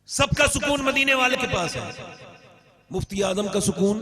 सबका सुकून मदीने वाले के पास है। मुफ्ती आजम का सुकून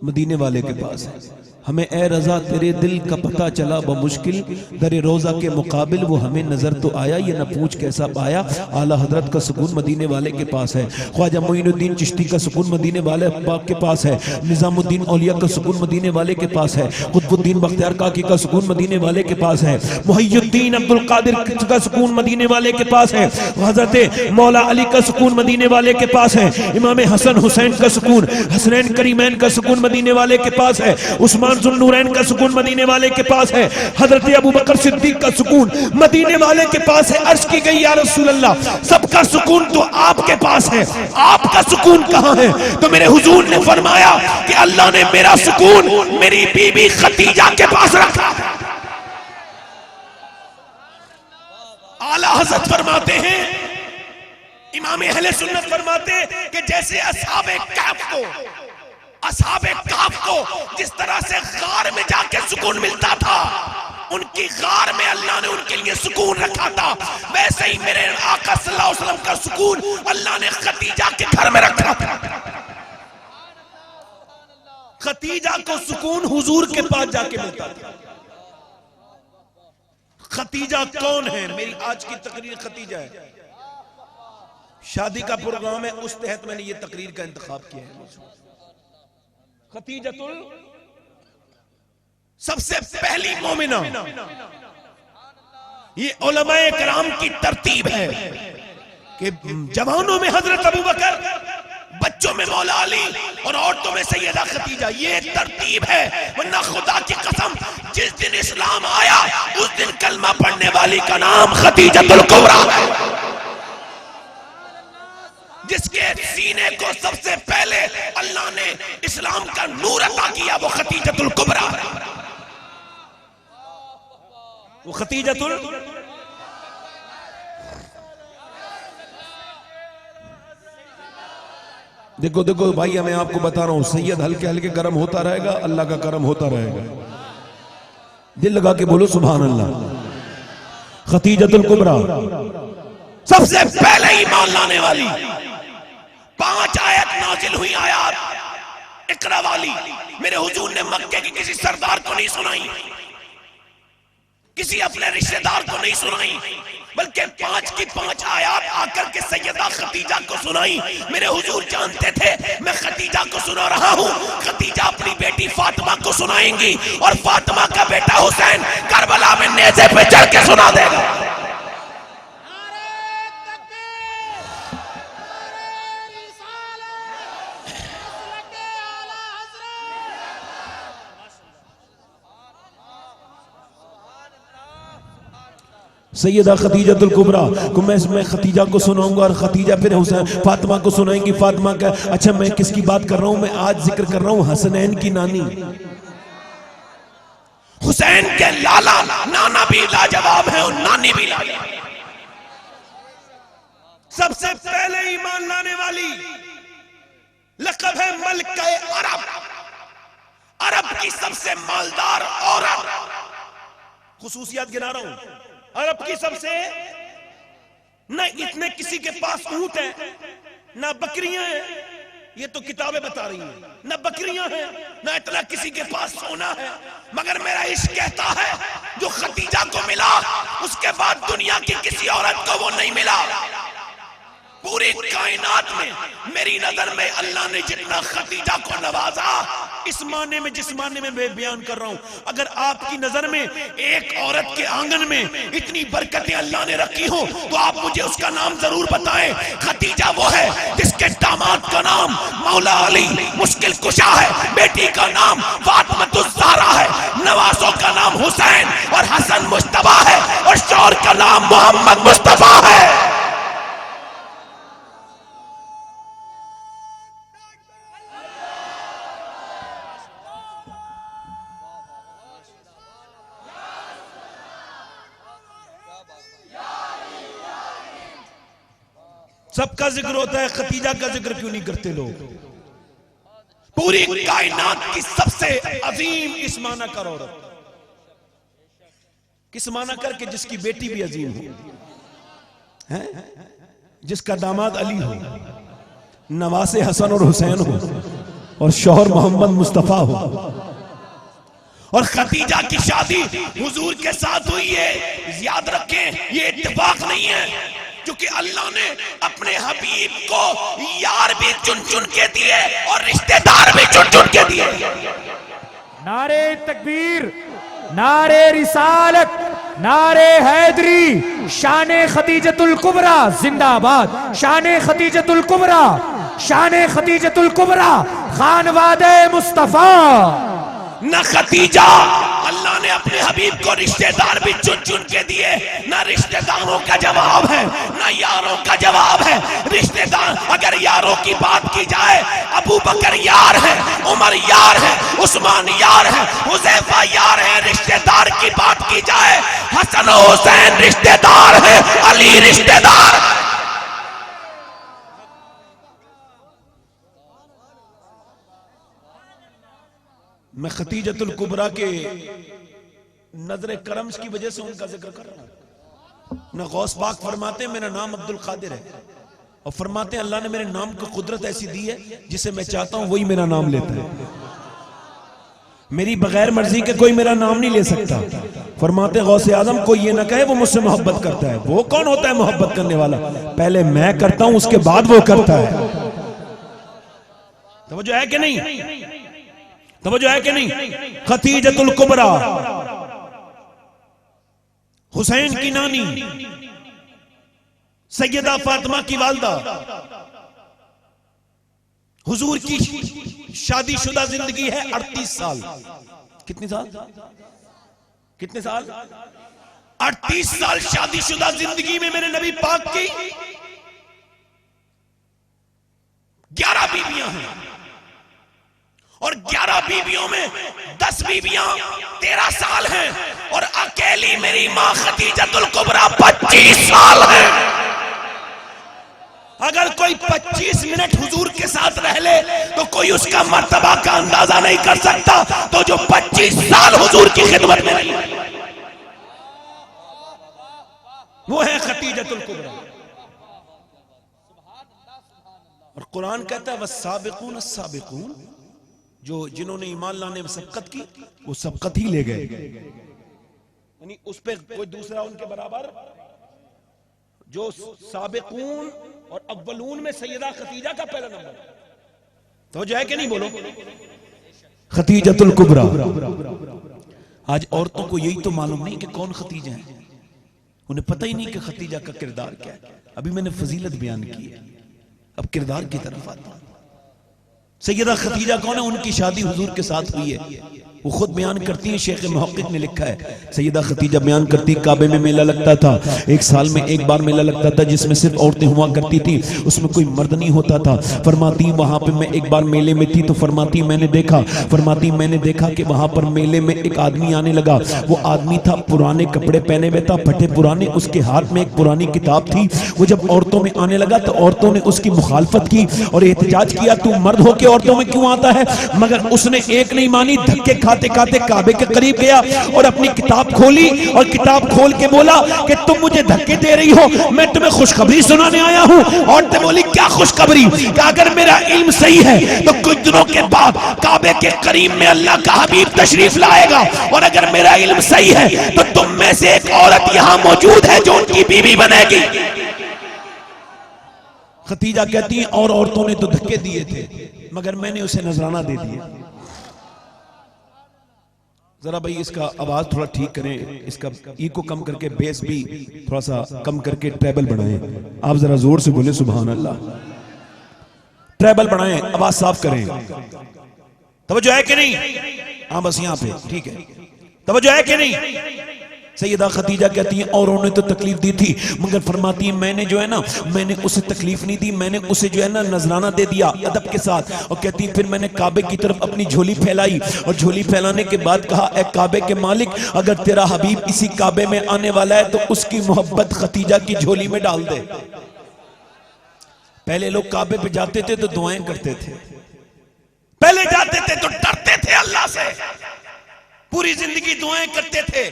मदीने वाले के पास है। हमें ए रजा तेरे दिल का पता चला बमुश्किल, दरे रोजा के मुकाबिल वो हमें नजर तो आया, ये न पूछ कैसा पाया। आला हजरत का सुकून मदीने वाले के पास है। ख्वाजा मोइनुद्दीन चिश्ती का सुकून मदीने वाले के पास है। निजामुद्दीन औलिया का सुकून मदीने वाले के पास है। कुतुबुद्दीन बख्तियार काकी का सुकून मदीने वाले के पास है। मुहियुद्दीन अब्दुल कादिर का सुकून मदीने वाले के पास है। हजरत मौला अली का सुकून मदीने वाले के पास है। इमाम हसन हुसैन का सुकून, हसनैन करीमैन का सुकून मदीने वाले के पास है। उस्मान जुन्नूरैन का सुकून मदीने वाले के पास है। हजरत अबू बकर सिद्दीक का सुकून मदीने वाले के पास है। अर्ज की गई या रसूल अल्लाह, सबका सुकून तो आपके पास है, आपका सुकून कहां है? तो मेरे हुजूर ने फरमाया कि अल्लाह ने मेरा सुकून मेरी बीबी खदीजा के पास रखा। आला हज़रत फरमाते हैं, इमाम अहले सुन्नत फरमाते कि जैसे असहाबे कहफ को जिस तरह से गार में जाके सुकून मिलता था, उनकी गार में अल्लाह ने उनके लिए सुकून रखा था, वैसे ही मेरे आका सल्लल्लाहु अलैहि वसल्लम का सुकून अल्लाह ने खदीजा के घर में रखा था। खदीजा को सुकून हुजूर के पास जाके मिलता था। खदीजा कौन है? मेरी आज की तकरीर खदीजा है। शादी का प्रोग्राम है, उस तहत मैंने ये तकरीर का इंतखाब किया है। खदीजतुल, सबसे पहली मोमिना। ये उलमाए किराम की तरतीब है कि जवानों में हजरत अबू बकर, बच्चों में मौला अली और औरतों में सैयदा खदीजा। ये तरतीब है, वरना खुदा की कसम जिस दिन इस्लाम आया उस दिन कलमा पढ़ने वाली का नाम खदीजतुल कुबरा है। जिसके सीने को सबसे पहले अल्लाह ने इस्लाम का नूर अता किया, वो खदीजतुल कुबरा, वो खदीजतुल। देखो देखो भाई, मैं आपको बता रहा हूं, सैयद हल्के हल्के गर्म होता रहेगा, अल्लाह का करम होता रहेगा। दिल लगा के बोलो सुभान अल्लाह। खदीजतुल कुबरा सबसे पहले ईमान लाने वाली। 5 आयत नाजिल हुई, आयत इकरा वाली। मेरे हुजूर ने मक्के की किसी सरदार को नहीं सुनाई, किसी अपने रिश्तेदार को नहीं सुनाई, बल्कि 5 की 5 आयत आकर के सैयदा खदीजा को सुनाई। मेरे हुजूर जानते थे मैं खदीजा को सुना रहा हूँ, खदीजा अपनी बेटी फातिमा को सुनाएंगी और फातिमा का बेटा हुसैन करबला में नेज़े पे चढ़ के सुना देगा। सैयदा खदीजतुल कुबरा को मैं खदीजा को सुनाऊंगा और खदीजा फिर हुसैन फातिमा को सुनाएंगी। फातिमा का, अच्छा मैं किसकी बात कर रहा हूं? मैं आज जिक्र कर रहा हूं हसनैन की नानी। हुसैन के लाला, नाना भी लाजवाब है और नानी भी लाजवाब। सबसे पहले ईमान लाने वाली, लक़ब है मलिका अरब, अरब की सबसे मालदार औरत। खुसूसियात गिना रहा हूं। अरब की सबसे, न इतने किसी के पास ऊंट है, न बकरियां हैं, ये तो किताबें बता रही हैं, न बकरियां हैं, न इतना किसी के पास सोना है, मगर मेरा इश्क कहता है जो खदीजा को मिला उसके बाद दुनिया की किसी औरत को वो नहीं मिला। पूरी कायनात में मेरी नजर में अल्लाह ने जितना खदीजा को नवाजा, इस माने में जिस माने में मैं बयान कर रहा हूं, अगर आपकी नजर में एक औरत के आंगन में इतनी बरकतें अल्लाह ने रखी हो तो आप मुझे उसका नाम जरूर बताएं। खदीजा वो है जिसके दामाद का नाम मौला अली मुश्किल कुशा है, बेटी का नाम फातिमा ज़हरा है, नवासों का नाम हुसैन और हसन मुस्तफा है और शौहर का नाम मोहम्मद मुस्तफा है। सबका जिक्र होता है, खदीजा का जिक्र क्यों नहीं करते लोग? पूरी कायनात की सबसे अजीम इस माना कर औरत, किस माना कर के जिसकी बेटी भी अजीम हो, है? जिसका दामाद अली हो, नवासे हसन और हुसैन हो और शौहर मोहम्मद मुस्तफा हो। और खदीजा की शादी हुजूर के साथ हुई है। याद रखें, ये इत्तेफाक नहीं है, क्योंकि अल्लाह ने अपने हबीब को यार भी चुन चुन के दिए और रिश्तेदार भी चुन चुन के दिए। नारे तकबीर, नारे रिसालत, नारे हैदरी, शाने खदीजतुल कुबरा जिंदाबाद, शाने खदीजतुल कुबरा, शाने खदीजतुल कुबरा, खानवादे मुस्तफा। न खदीजा, अल्लाह ने अपने हबीब को रिश्तेदार भी चुन चुन के दिए। न रिश्तेदारों का जवाब है, न यारों का जवाब है। रिश्तेदार, अगर यारों की बात की जाए, अबू बकर यार है, उमर यार है, उस्मान यार है, हुज़ैफा यार है। रिश्तेदार की बात की जाए, हसन हुसैन रिश्तेदार है, अली रिश्तेदार है। मैं खदीजतुल कुबरा के नजर करम की वजह से उनका जिक्र कर रहा हूं। न गौस पाक फरमाते मेरा नाम अब्दुल कादिर है, और फरमाते अल्लाह ने मेरे नाम को कुदरत ऐसी दी है, जिसे मैं चाहता हूं वही मेरा नाम लेता है। मेरी बगैर मर्जी के कोई मेरा नाम नहीं ले सकता। फरमाते गौसे आजम कोई ये ना कहे वो मुझसे मोहब्बत करता है। वो कौन होता है मोहब्बत करने वाला? पहले मैं करता हूं, उसके बाद वो करता है। तवज्जो है कि नहीं? तवज्जो है कि नहीं? खदीजतुल कुबरा, हुसैन की नानी, सैयदा फातिमा की वालदा, हुजूर की शादीशुदा जिंदगी है 38 साल। कितने साल? कितने साल? 38 साल शादीशुदा जिंदगी में मेरे नबी पाक की 11 बीवियां हैं, और 11 बीवियों में 10 बीवियां 13 साल हैं, और अकेली मेरी मां खदीजतुल कुबरा 25 साल है। अगर कोई 25 मिनट हुजूर के साथ रह ले तो कोई उसका मर्तबा का अंदाजा नहीं कर सकता। तो जो 25 साल हुजूर की खिदमत में रही, वो है खदीजतुल कुबरा। और कुरान कहता है वस्साबिकून अस्साबिकून, जो जिन्होंने ईमान लाने में सबकत की वो सबकत ही ले गए, यानी उस पे कोई दूसरा उनके बराबर। जो साबिकून और अव्वलून में सैयदा खदीजा का पहला नंबर, तो जो है कि नहीं बोलो? खदीजतुल कुबरा। आज औरतों को यही तो मालूम नहीं कि कौन खदीजा है, उन्हें पता ही नहीं कि खदीजा का किरदार क्या है। अभी मैंने फजीलत बयान की है, अब किरदार की तरफ आता हूं। सैयदा खदीजा कौन है? उनकी शादी हुजूर के साथ हुई है। वो खुद बयान करती है, शेख मुहक्किक ने लिखा है, सैयदा खदीजा बयान करती, काबे में मेला लगता था, एक साल में एक बार मेला लगता था, जिसमें सिर्फ औरतें हुआ करती थी, उसमें कोई मर्द नहीं होता था। फरमाती वहां पे मैं एक बार मेले में थी तो फरमाती मैंने देखा कि वहां पर मेले में एक आदमी आने लगा। वो आदमी था पुराने कपड़े पहने हुए था, फटे पुराने, उसके हाथ में एक पुरानी किताब थी। वो जब औरतों में आने लगा तो औरतों ने उसकी मुखालफत की और एहतजाज किया, तू मर्द हो के औरतों में क्यों आता है? मगर उसने एक नहीं मानी, धक्के खाते खाते काबे के करीब गया और अपनी किताब खोली और किताब खोल के बोला कि तुम मुझे धक्के दे रही हो, मैं तुम्हें खुशखबरी सुनाने आया हूं। औरतें बोली क्या खुशखबरी? कि अगर मेरा इल्म सही है तो कुछ दिनों के बाद काबे के करीब में अल्लाह का हबीब तशरीफ लाएगा, और अगर मेरा इल्म सही है तो तुम में से एक औरत यहां मौजूद है जो उनकी बीवी बनेगी। खदीजा कहती है और औरतों ने तो धक्के दिए थे, मगर मैंने उसे नजराना दे दिया। जरा भाई इसका आवाज थोड़ा ठीक करें, इसका इको कम करके बेस भी थोड़ा सा कम करके ट्रेबल बढ़ाएं। आप जरा जोर से बोले सुभान अल्लाह। ट्रेबल बढ़ाएं, आवाज साफ करें। तवज्जो है कि नहीं? हाँ बस यहाँ पे ठीक है। तवज्जो है कि नहीं? सैयदा खदीजा कहती है और उन्होंने तो तकलीफ दी थी, मगर फरमाती है मैंने जो है ना, मैंने उसे तकलीफ नहीं दी, मैंने उसे जो है ना नजराना दे दिया अदब के साथ। और कहती है फिर मैंने काबे की तरफ अपनी झोली फैलाई, और झोली फैलाने के बाद कहा ए काबे के मालिक, अगर तेरा हबीब इसी काबे में आने वाला है तो उसकी मोहब्बत खदीजा की झोली में डाल दे। पहले लोग काबे पे जाते थे तो दुआएं करते थे, पहले जाते थे तो डरते थे अल्लाह से, पूरी जिंदगी दुआएं करते थे।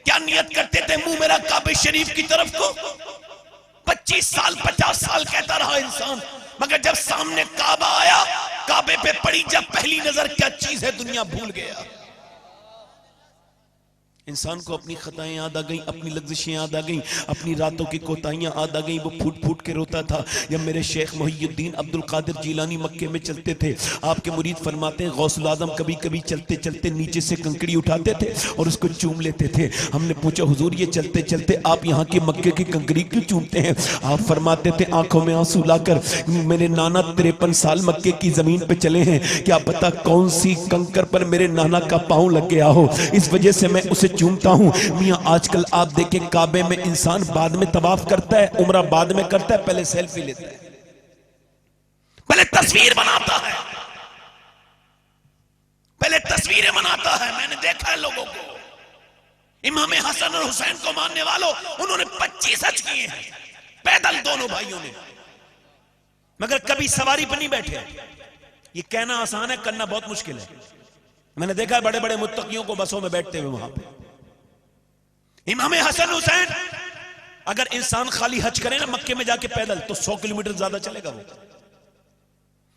क्या नियत करते थे? मुंह मेरा काबे शरीफ की तरफ को 25 साल 50 साल कहता रहा इंसान, मगर जब सामने काबा आया, काबे पे पड़ी जब पहली नजर क्या चीज है दुनिया भूल गया। इंसान को अपनी खताएं याद आ गई, अपनी लग्ज़िशें याद आ गई, अपनी रातों की कोताहियां याद आ गई। वो फूट फूट के रोता था। जब मेरे शेख मोहियुद्दीन अब्दुल कादिर जीलानी मक्के में चलते थे, आपके मुरीद फरमाते हैं गौसुल आज़म कभी कभी चलते चलते नीचे से कंकड़ी उठाते थे और उसको चूम लेते थे। हमने पूछा हुजूर ये चलते चलते आप यहाँ के मक्के की कंकड़ी क्यों चूमते हैं? आप फरमाते थे आंखों में आंसू लाकर, मेरे नाना 53 साल मक्के की जमीन पे चले हैं, क्या पता कौन सी कंकर पर मेरे नाना का पाँव लग गया हो, इस वजह से मैं उसे चूमता हूं। मियां आजकल आप देखें काबे में इंसान बाद में तवाफ करता है, उम्रा बाद में करता है, पहले सेल्फी लेता है, पहले तस्वीर बनाता है, पहले तस्वीरें बनाता है। मैंने देखा है लोगों को, इमाम हसन और हुसैन को मानने वालों, उन्होंने 25 हज किए हैं पैदल दोनों भाइयों ने, मगर कभी सवारी पर नहीं बैठे। ये कहना आसान है, करना बहुत मुश्किल है। मैंने देखा है बड़े बड़े मुत्तकियों को बसों में बैठते हुए वहां पे। इमाम हसन हुसैन, अगर इंसान खाली हज करे ना मक्के में जाके पैदल, तो 100 किलोमीटर ज्यादा चलेगा वो,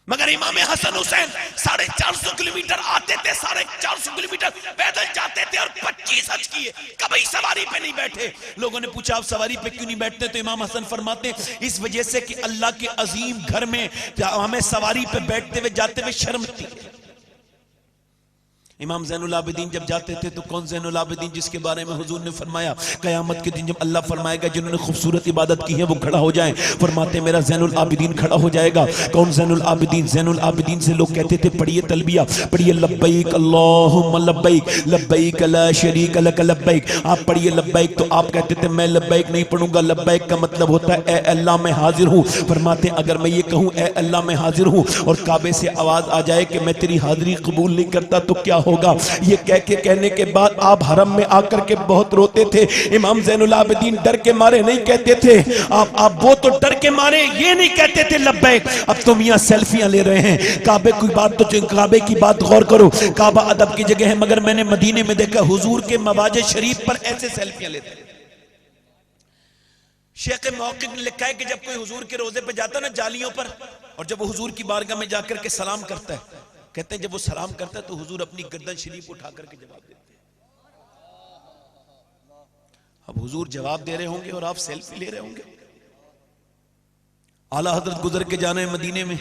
मगर इमाम हसन हुसैन 450 किलोमीटर आते थे, 450 किलोमीटर पैदल जाते थे और 25 हज किए, कभी सवारी पे नहीं बैठे। लोगों ने पूछा आप सवारी पे क्यों नहीं बैठते? तो इमाम हसन फरमाते इस वजह से कि अल्लाह के अजीम घर में हमें सवारी पे बैठते हुए जाते हुए शर्म थी। इमाम ज़ैनुल आबिदीन जब जाते थे तो कौन ज़ैनुल आबिदीन जिसके बारे में हुजूर ने फरमाया क़यामत के दिन जब अल्लाह फरमाएगा जिन्होंने खूबसूरत इबादत की है वो खड़ा हो जाएं, फरमाते मेरा ज़ैनुल आबिदीन खड़ा हो जाएगा। कौन ज़ैनुल आबिदीन? ज़ैनुल आबिदीन से लोग कहते थे पढ़िए तलबिया, पढ़िए लब्बैक अल्लाहुम्मा लब्बैक, लब्बैक ला शरीक लक लब्बैक। आप पढ़िए लब्बैक, तो आप कहते थे मैं लब्बैक नहीं पढ़ूंगा, लब्बैक का मतलब होता है ए अल्लाह मैं हाजिर हूँ। फरमाते अगर मैं ये कहूँ ए अल्लाह मैं हाजिर हूँ और काबे से आवाज आ जाए कि मैं तेरी हाजिरी कबूल नहीं करता तो क्या होगा? ये कहने के बाद आप हरम में आकर के बहुत रोते थे। इमाम ज़ैनुल आबिदीन डर के मारे नहीं कहते थे, आप वो तो डर के मारे ये नहीं कहते थे लब्बैक। अब तुम यहाँ सेल्फियां ले रहे हैं। काबे की बात, तो काबे की बात गौर करो, काबा अदब की जगह है, मगर मैंने मदीने में देखा हुजूर के मवाजे शरीफ पर ऐसे सेल्फियां लेते हैं। शेख मौक़िफ़ ने लिखा है कि जब कोई हुजूर के रोजे पे जाता ना जालियों पर, और जब वो हुजूर की बारगाह में जाकर के सलाम करता है, कहते हैं जब वो सलाम करता है तो हुजूर अपनी गर्दन शरीफ उठा करके जवाब देते हैं। अब हुजूर जवाब दे रहे होंगे और आप सेल्फी ले रहे होंगे। आला हजरत गुजर के जाना है मदीने में,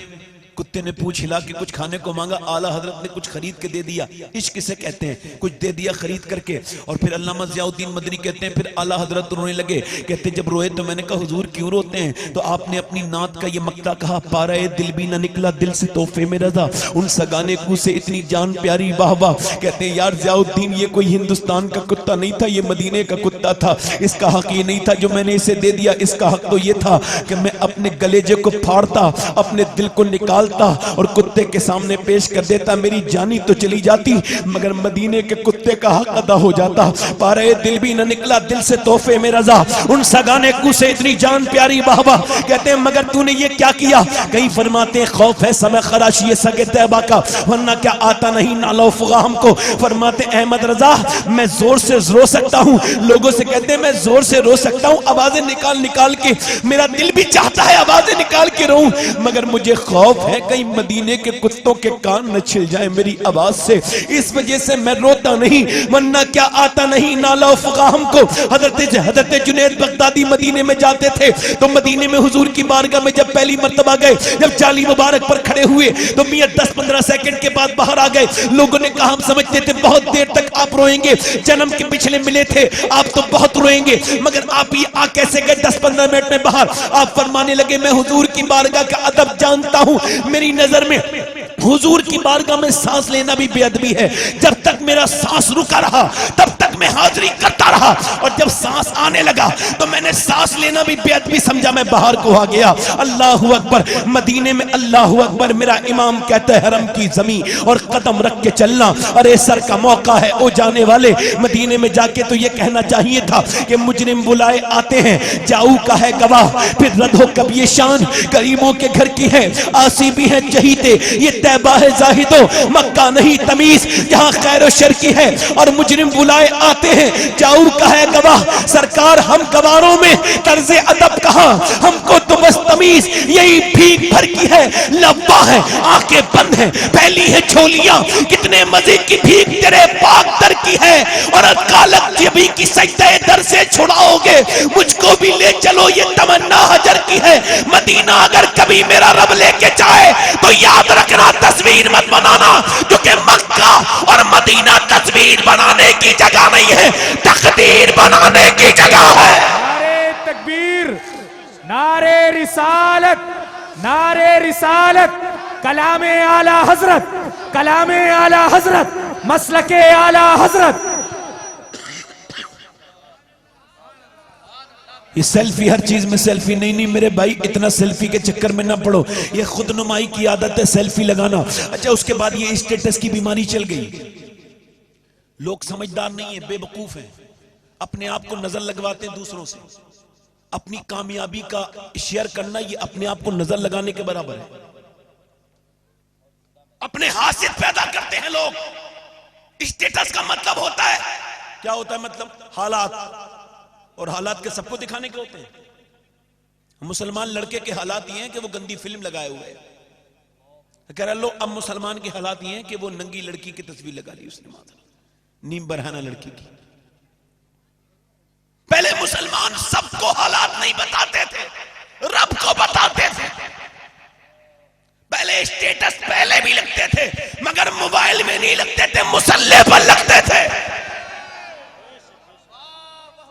कुत्ते ने पूंछ हिला के कुछ खाने को मांगा, आला हजरत ने कुछ खरीद के दे दिया। इश्क किसे कहते हैं? कुछ दे दिया खरीद करके। और फिर अल्लामा ज़ियाउद्दीन मदनी कहते हैं फिर आला हजरत रोने लगे। कहते जब रोए तो मैंने कहा हुजूर क्यों रोते हैं? तो आपने अपनी नात का ये मक्ता कहा, पाराए दिल भी ना निकला दिल से तोहफे में रजा, उन सगाने को से इतनी जान प्यारी वाह वाह। कहते हैं यार ज़ियाउद्दीन ये कोई हिंदुस्तान का कुत्ता नहीं था, ये मदीने का कुत्ता था। इसका हक ये नहीं था जो मैंने इसे दे दिया, इसका हक तो ये था कि मैं अपने गलेजे को फाड़ता, अपने दिल को निकाल और कुत्ते के सामने पेश कर देता, मेरी जानी तो चली जाती मगर मदीने के कुत्ते का हक अदा हो जाता। पारे दिल भी न निकला दिल से तोहफे में रजा, उन सगाने को से इतनी जान प्यारी वाह वाह। कहते हैं मगर तूने ये क्या किया? कहीं फरमाते हैं खौफ है समय खराशी सगे तैबा का, वरना क्या आता नहीं नालो फुगा हमको। फरमाते अहमद रजा मैं जोर से रो सकता हूँ, लोगों से कहते हैं मैं जोर से रो सकता हूँ, आवाजें निकाल निकाल के, मेरा दिल भी चाहता है आवाजें निकाल के रोऊं, मगर मुझे खौफ है कहीं मदीने के कुत्तों के कान न छिल जाए मेरी आवाज से, इस वजह से मैं रोता नहीं, वरना क्या आता नहीं नाला फुका हमको। हजरत जुनैद बगदादी मदीने में जाते थे तो मदीने में हुजूर की बारगाह में जब पहली मर्तबा गए, जब जाली मुबारक पर खड़े हुए तो मियां 10-15 सेकंड के बाद बाहर आ गए। लोगों ने कहा हम समझते थे बहुत देर तक आप रोएंगे, जन्म के पिछले मिले थे आप तो बहुत रोएंगे, मगर आप ये आ कैसे गए 10-15 मिनट में बाहर? आप फरमाने लगे मैं हुजूर की बारगाह का अदब जानता हूं, मेरी नजर में हुजूर की बारगाह में सांस लेना भी बेअदबी है। जब तक मेरा सांस रुका रहा तब तक मैं हाजिरी करता रहा, और जब सांस आने लगा तो मैंने सांस लेना भी बेअदबी समझा, मैं बाहर को आ गया। अल्लाहु अकबर। मदीने में अल्लाहु अकबर मेरा इमाम कहता है हरम की जमीन और कदम रख के चलना। अरे सर का मौका है ओ जाने वाले, मदीने में जाके तो ये कहना चाहिए था कि मुजरिम बुलाए आते हैं, जाऊ का है गवाह, फिर रद हो कब ये शान करीमों के घर की है, आसी भी है चहीते, ये तैबा है जाहिदो, मक्का नहीं तमीज जहां खैर और शर की है, और मुजरिम बुलाए आते हैं, जाऊर का है गवाह सरकार, हम गवारों में तर्ज़े अदब कहां, हमको तो बस तमीज यही भीख भर की है, लब्बा है आंखें बंद है, पहली है झोलियां, कितने मजे की भीख तेरे पाक दर की है, और कालक जबी की सजदे दर से छुड़ाओगे, मुझको भी ले चलो ये तमन्ना हजर की है, मदीना अगर कभी मेरा रब लेके जाए तो याद रखना तस्वीर मत बनाना, क्योंकि मक्का और मदीना तस्वीर बनाने की जगह नहीं है, तकदीर बनाने की जगह है। नारे तकबीर, नारे रिसालत, नारे रिसालत, कलामे आला हजरत, कलामे आला हजरत, मसलके आला हजरत। ये सेल्फी, हर चीज में सेल्फी, नहीं नहीं मेरे भाई, इतना सेल्फी के चक्कर में ना पड़ो, ये खुद नुमाई की आदत है सेल्फी लगाना। अच्छा, उसके बाद ये स्टेटस की बीमारी चल गई, लोग समझदार नहीं है, बेवकूफ हैं, अपने आप को नजर लगवाते हैं दूसरों से, अपनी कामयाबी का शेयर करना ये अपने आप को नजर लगाने के बराबर है, अपने हासिल पैदा करते हैं लोग। स्टेटस का मतलब होता है, क्या होता है मतलब, हालात, और हालात के सबको दिखाने के होते हैं। मुसलमान लड़के के हालात ये हैं कि वो गंदी फिल्म लगाए हुए हैं, कह रहा लो अब मुसलमान के हालात ये हैं कि वो नंगी लड़की की तस्वीर लगा ली उसने, माता नीम बरहाना लड़की की। पहले मुसलमान सबको हालात नहीं बताते थे, रब को बताते थे। पहले स्टेटस पहले भी लगते थे, मगर मोबाइल में नहीं लगते थे, मुसल्ले पर लगते थे।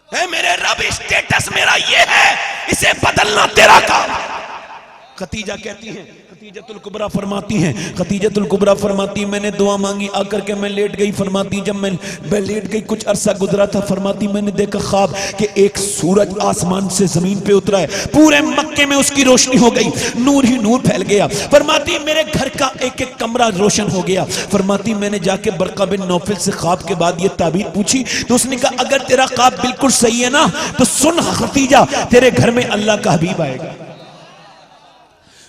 है मेरे रब, स्टेटस मेरा ये है, इसे बदलना तेरा काम। खतीजा कहती हैं, खतीजतुल कुबरा फरमाती हैं, खतीजतुल कुबरा फरमाती, मैंने दुआ मांगी आकर के मैं लेट गई, फरमाती जब मैं लेट गई कुछ अरसा गुजरा था, फरमाती मैंने देखा ख्वाब कि एक सूरज आसमान से जमीन पे उतरा है, पूरे मक्के में उसकी रोशनी हो गई, नूर ही नूर फैल गया। फरमाती मेरे घर का एक एक कमरा रोशन हो गया। फरमाती मैंने जाके बरका बिन नौफल से ख्वाब के बाद ये ताबीर पूछी, तो उसने कहा अगर तेरा ख्वाब बिल्कुल सही है ना तो सुन खतीजा, तेरे घर में अल्लाह का हबीब आएगा।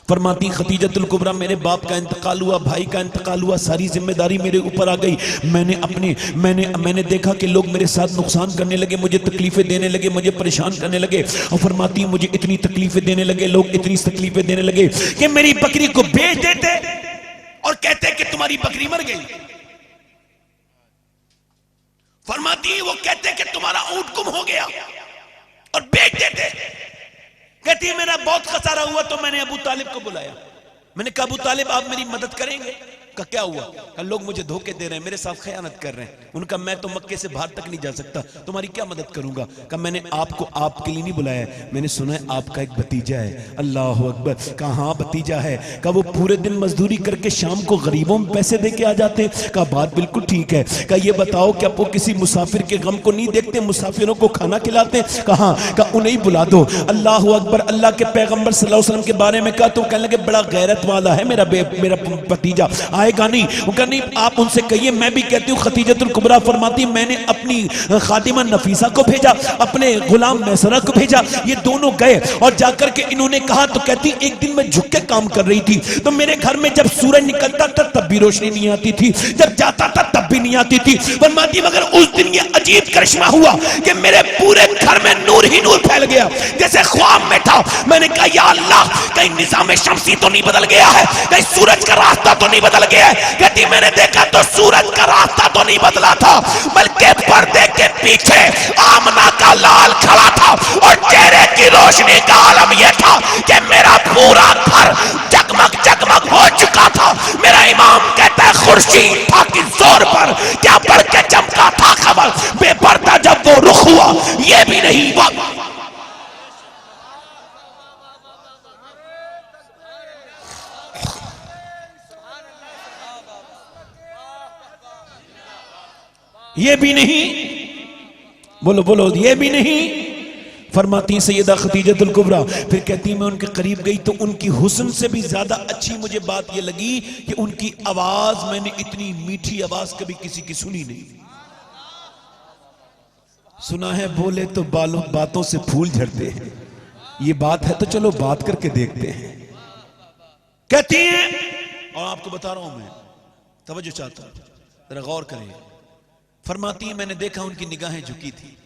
फरमाती खतीजतुल कुबरा मेरे बाप का इंतकाल हुआ, भाई का इंतकाल हुआ, सारी जिम्मेदारी मेरे ऊपर आ गई। मैंने देखा कि लोग मेरे साथ नुकसान करने लगे, मुझे तकलीफें देने लगे, मुझे परेशान करने लगे। और फरमाती मुझे इतनी तकलीफें देने लगे लोग, इतनी तकलीफें देने लगे कि मेरी बकरी को बेच देते और कहते कि तुम्हारी बकरी मर गई। फरमाती वो कहते कि तुम्हारा ऊंट गुम हो गया और बेच देते। कहती है मेरा बहुत खसारा हुआ तो मैंने अबू तालिब को बुलाया, मैंने कहा अबू तालिब आप मेरी मदद करेंगे? का क्या हुआ? कहा लोग मुझे धोखे दे रहे हैं, मेरे साथ खयानत कर रहे हैं। उनका मैं तो मक्के से बाहर तक नहीं जा सकता, तुम्हारी क्या मदद करूंगा? कहा मैंने आपको आपके लिए नहीं बुलाया, मैंने सुना है आपका एक भतीजा है। अल्लाह अकबर। कहा भतीजा है? कहा वो पूरे दिन मजदूरी करके शाम को गरीबों में पैसे दे के आ जाते। कहा बात बिल्कुल ठीक है। कहा ये बताओ कि आपको किसी मुसाफिर के गम को नहीं देखते, मुसाफिरों को खाना खिलाते? कहा उन्हें बुला दो। अल्लाह अकबर। अल्लाह के पैगंबर सल्लल्लाहु अलैहि वसल्लम के बारे में कहा तो कहने लगे बड़ा गैरत वाला है मेरा भतीजा, आएगा नहीं? उनका नहीं, आप उनसे कहिए मैं भी कहती हूँ। खतीजतुल कुबरा फरमाती मैंने अपनी खादिमा नफीसा को भेजा, अपने गुलाम मैसरा को भेजा, ये दोनों गए और जाकर के इन्होंने कहा तो कहती एक दिन मैं झुक के काम कर रही थी तो मेरे घर में जब सूरज निकलता था तब भी रोशनी नहीं आती थी, जब जाता था तब भी नहीं आती थी। फरमाती मगर उस दिन ये अजीब करिश्मा हुआ कि मेरे पूरे घर में नूर ही नूर फैल गया जैसे ख्वाब में था। मैंने कहा या अल्लाह कहीं निजाम शमसी तो नहीं बदल गया है, कहीं सूरज का रास्ता तो नहीं बदल गया है? कहती मैंने देखा तो सूरज का रास्ता तो नहीं बदला था, बल्कि पर्दे के पीछे आमना का लाल खड़ा था और चेहरे की रोशनी का आलम यह था कि मेरा पूरा घर जगमग जगमग हो चुका था। मेरा इमाम कहता है खुर्शीद था कि जोर पर क्या बढ़ के चमका था खबर, बेपर्दा जब वो रुख हुआ ये भी नहीं हुआ। ये भी नहीं, बोलो बोलो, ये भी नहीं। फरमाती सैयदा खतीजतुल कुबरा, फिर कहती मैं उनके करीब गई तो उनकी हुस्न से भी ज्यादा अच्छी मुझे बात ये लगी कि उनकी आवाज, मैंने इतनी मीठी आवाज कभी किसी की सुनी नहीं। सुना है बोले तो बालों बातों से फूल झड़ते हैं, ये बात है तो चलो बात करके देखते हैं। कहती हैं और आपको बता रहा हूं मैं, तवज्जो चाहता हूं, जरा गौर करें। फरमाती है मैंने देखा उनकी निगाहें झुकी थी,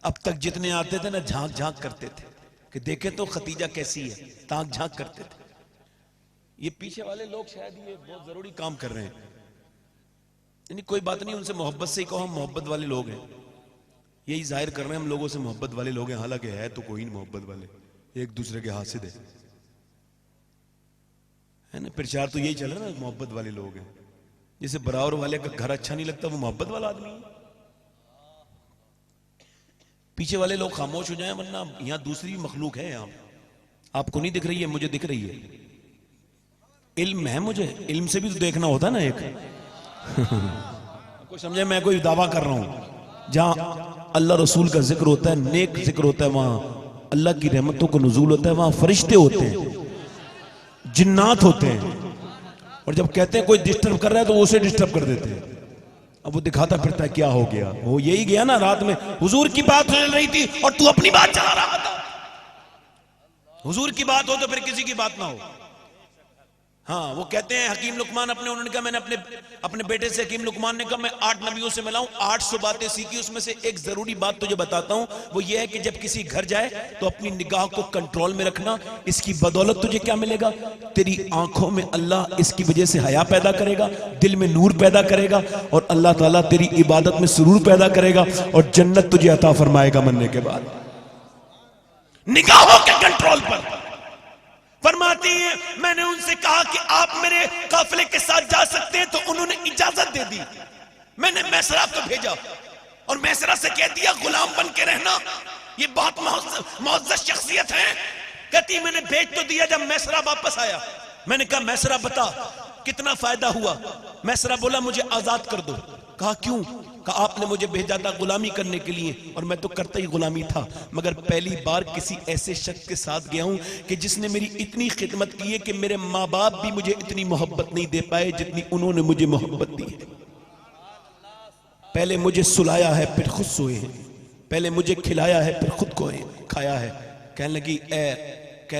अब तक जितने आते थे ना झांक झांक करते थे कि देखे तो खतीजा कैसी है, ताक झांक करते थे। ये पीछे वाले लोग शायद ये बहुत जरूरी काम कर रहे हैं, यानी कोई बात नहीं, उनसे मोहब्बत से ही कहो, हम मोहब्बत वाले लोग हैं, यही जाहिर कर रहे हैं हम लोगों से मोहब्बत वाले लोग हैं, हालांकि है तो कोई नहीं मोहब्बत वाले, एक दूसरे के हासिद है ना। प्रचार तो यही चल रहा है ना, मोहब्बत वाले लोग हैं। जैसे बराबर वाले का घर अच्छा नहीं लगता, वो मोहब्बत वाला आदमी है। पीछे वाले लोग खामोश हो जाएं, वरना यहां दूसरी मखलूक है, यहां आपको नहीं दिख रही है, मुझे दिख रही है। इल्म है मुझे, इल्म से भी तो देखना होता है ना एक कोई समझे मैं कोई दावा कर रहा हूं। जहां अल्लाह रसूल का जिक्र होता है, नेक जिक्र होता है, वहां अल्लाह की रहमतों का नुज़ूल होता है, वहां फरिश्ते होते हैं, जिन्नात होते हैं। और जब कहते हैं कोई डिस्टर्ब कर रहा है तो उसे डिस्टर्ब कर देते हैं। अब वो दिखाता फिरता है क्या हो गया, वो यही गया ना, रात में हुजूर की बात चल रही थी और तू अपनी बात चला रहा था। हुजूर की बात हो तो फिर किसी की बात ना हो। हाँ, वो कहते हैं हकीम लुकमान उन्होंने कहा, मैंने अपने बेटे से, हकीम लुकमान ने कहा, मैं 8 नबियों से मिला हूं, 800 बातें सीखी, उसमें से एक जरूरी बात तुझे बताता हूं, वो ये है कि जब किसी घर जाए तो अपनी निगाह को कंट्रोल में रखना। इसकी बदौलत तुझे क्या मिलेगा, तेरी आंखों में अल्लाह इसकी वजह से हया पैदा करेगा, दिल में नूर पैदा करेगा, और अल्लाह ताला तेरी इबादत में सुरूर पैदा करेगा, और जन्नत तुझे अता फरमाएगा मरने के बाद। निगाहों के कंट्रोल पर फरमाती है, मैंने उनसे कहा कि आप मेरे काफिले के साथ जा सकते हैं, तो उन्होंने इजाजत दे दी। मैंने मैसरा को भेजा और मैसरा से कह दिया गुलाम बन के रहना, ये बहुत मुअज़्ज़ज़ शख्सियत है। कहती मैंने भेज तो दिया। जब मैसरा वापस आया, मैंने कहा मैसरा बता कितना फायदा हुआ। मैसरा बोला मुझे आजाद कर दो। कहा क्यों? कहा आपने मुझे भेजा था गुलामी करने के लिए, और मैं तो करता ही गुलामी था, मगर पहली बार किसी ऐसे शख्स के साथ गया हूं कि जिसने मेरी इतनी खिदमत की है कि मेरे माँ बाप भी मुझे इतनी मोहब्बत नहीं दे पाए जितनी उन्होंने मुझे मोहब्बत दी है। पहले मुझे सुलाया है फिर खुद सोए हैं, पहले मुझे खिलाया है फिर खुद को खाया है। कहने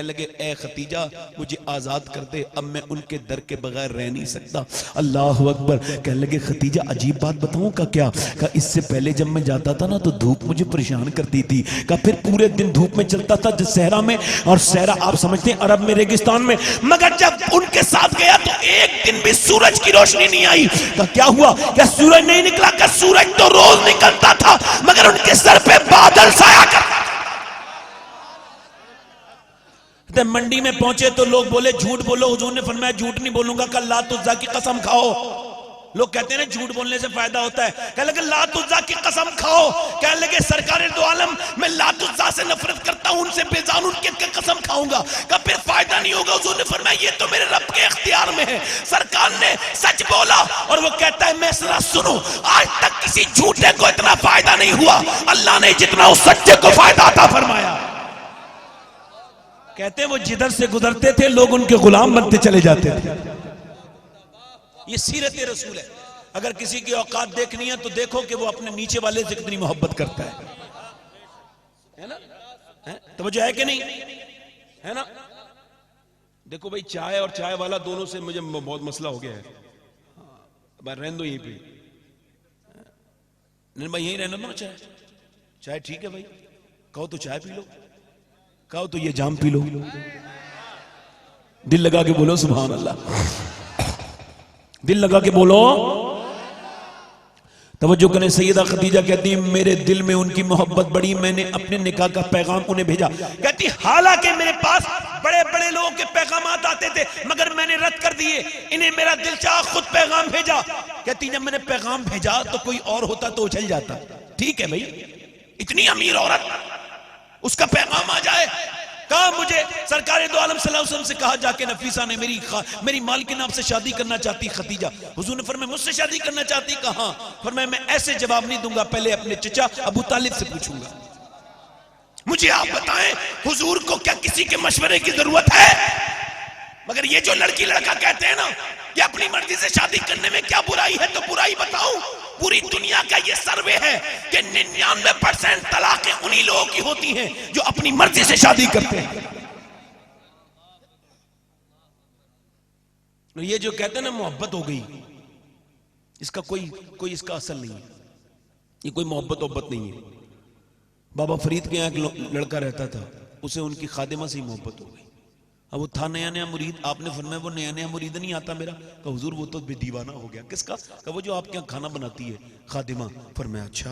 लगे ए खतीजा मुझे आजाद कर दे, अब मैं उनके दर के बगैर रह नहीं सकता। अल्लाह अकबर। कहने लगे खतीजा अजीब बात बताऊं का क्या? का इससे पहले जब मैं जाता था ना तो धूप मुझे परेशान करती थी, का फिर पूरे दिन धूप में चलता था सहरा में, और सहरा आप समझते हैं अरब में, रेगिस्तान में, मगर जब उनके साथ गया तो एक दिन भी सूरज की रोशनी नहीं आई। का क्या हुआ? क्या सूरज नहीं निकला? का सूरज तो रोज निकलता था मगर उनके सर पे बादल साया करता। मंडी में पहुंचे तो लोग बोले झूठ बोलो, हुजूर ने फरमाया झूठ नहीं बोलूंगा, कल लात उज़्ज़ा की कसम खाओ। लोग कहते हैं ना झूठ बोलने से फायदा होता है, कहने लगे लात उज़्ज़ा की कसम खाओ। कहने लगे सरकारे दो आलम मैं लात उज़्ज़ा से नफरत करता हूं, उनसे बेजान उनके कसम खाऊंगा, का फिर फायदा नहीं होगा। हुजूर ने फरमाया ये तो मेरे रब के इख्तियार में है। सरकार ने सच बोला, और वो कहता है मैसरा सुनो, आज तक किसी झूठे को इतना फायदा नहीं हुआ, अल्लाह ने जितना उस सच्चे को फायदा अता फरमाया। कहते हैं वो जिधर से गुजरते थे लोग उनके गुलाम बनते चले जाते थे। ये सीरत रसूल है। अगर किसी की औकात देखनी है तो देखो कि वो अपने नीचे वाले से कितनी मोहब्बत करता है ना? तवज्जो है कि नहीं है ना? देखो भाई चाय और चाय वाला दोनों से मुझे बहुत मसला हो गया है। रहने दो यहीं पे, नहीं भाई यहीं रहना दो। चाय ठीक है भाई, कहो तो चाय पी लो, कहो तो ये जाम पी लो। दिल लगा के बोलो सुभान अल्लाह, दिल लगा के बोलो। तवज्जो करें, सैयदा खदीजा कहती है मेरे दिल में उनकी मोहब्बत बड़ी, मैंने अपने निकाह का पैगाम उन्हें भेजा। कहती हालांकि मेरे पास बड़े बड़े लोगों के पैगाम आते थे मगर मैंने रद्द कर दिए, इन्हें मेरा दिल चाह खुद पैगाम भेजा। कहती जब मैंने पैगाम भेजा तो कोई और होता तो उछल जाता। ठीक है भाई, इतनी अमीर औरत उसका पैगाम आ जाए। कहा मुझे सरकार दो आलम सल्लल्लाहु अलैहि वसल्लम से कहा जाके नफीसा ने मेरी मालकिन आपसे शादी करना चाहती खदीजा। हुजूर ने फरमाया मुझसे शादी करना चाहती? कहा। फरमाया मैं ऐसे जवाब नहीं दूंगा, पहले अपने चचा अबू तालिब से पूछूंगा। मुझे आप बताएं हुजूर को क्या किसी के मशवरे की जरूरत है? मगर ये जो लड़की लड़का कहते हैं ना कि अपनी मर्जी से शादी करने में क्या बुराई है, तो बुराई बताऊं, पूरी दुनिया का ये सर्वे है कि 99% तलाकें उन्हीं लोगों की होती हैं जो अपनी मर्जी से शादी करते हैं। ये जो कहते हैं ना मोहब्बत हो गई, इसका कोई इसका असर नहीं है। ये कोई मोहब्बत नहीं है। बाबा फरीद के यहाँ एक लड़का रहता था, उसे उनकी खादिमा से ही मोहब्बत हो गई। अब वो था नया नया मुरीद, आपने फरमाया वो नया नया मुरीद नहीं आता मेरा, कहा हुजूर वो तो दीवाना हो गया। किसका? कहा वो जो आपके यहाँ खाना बनाती है खादिमा। फरमाया अच्छा,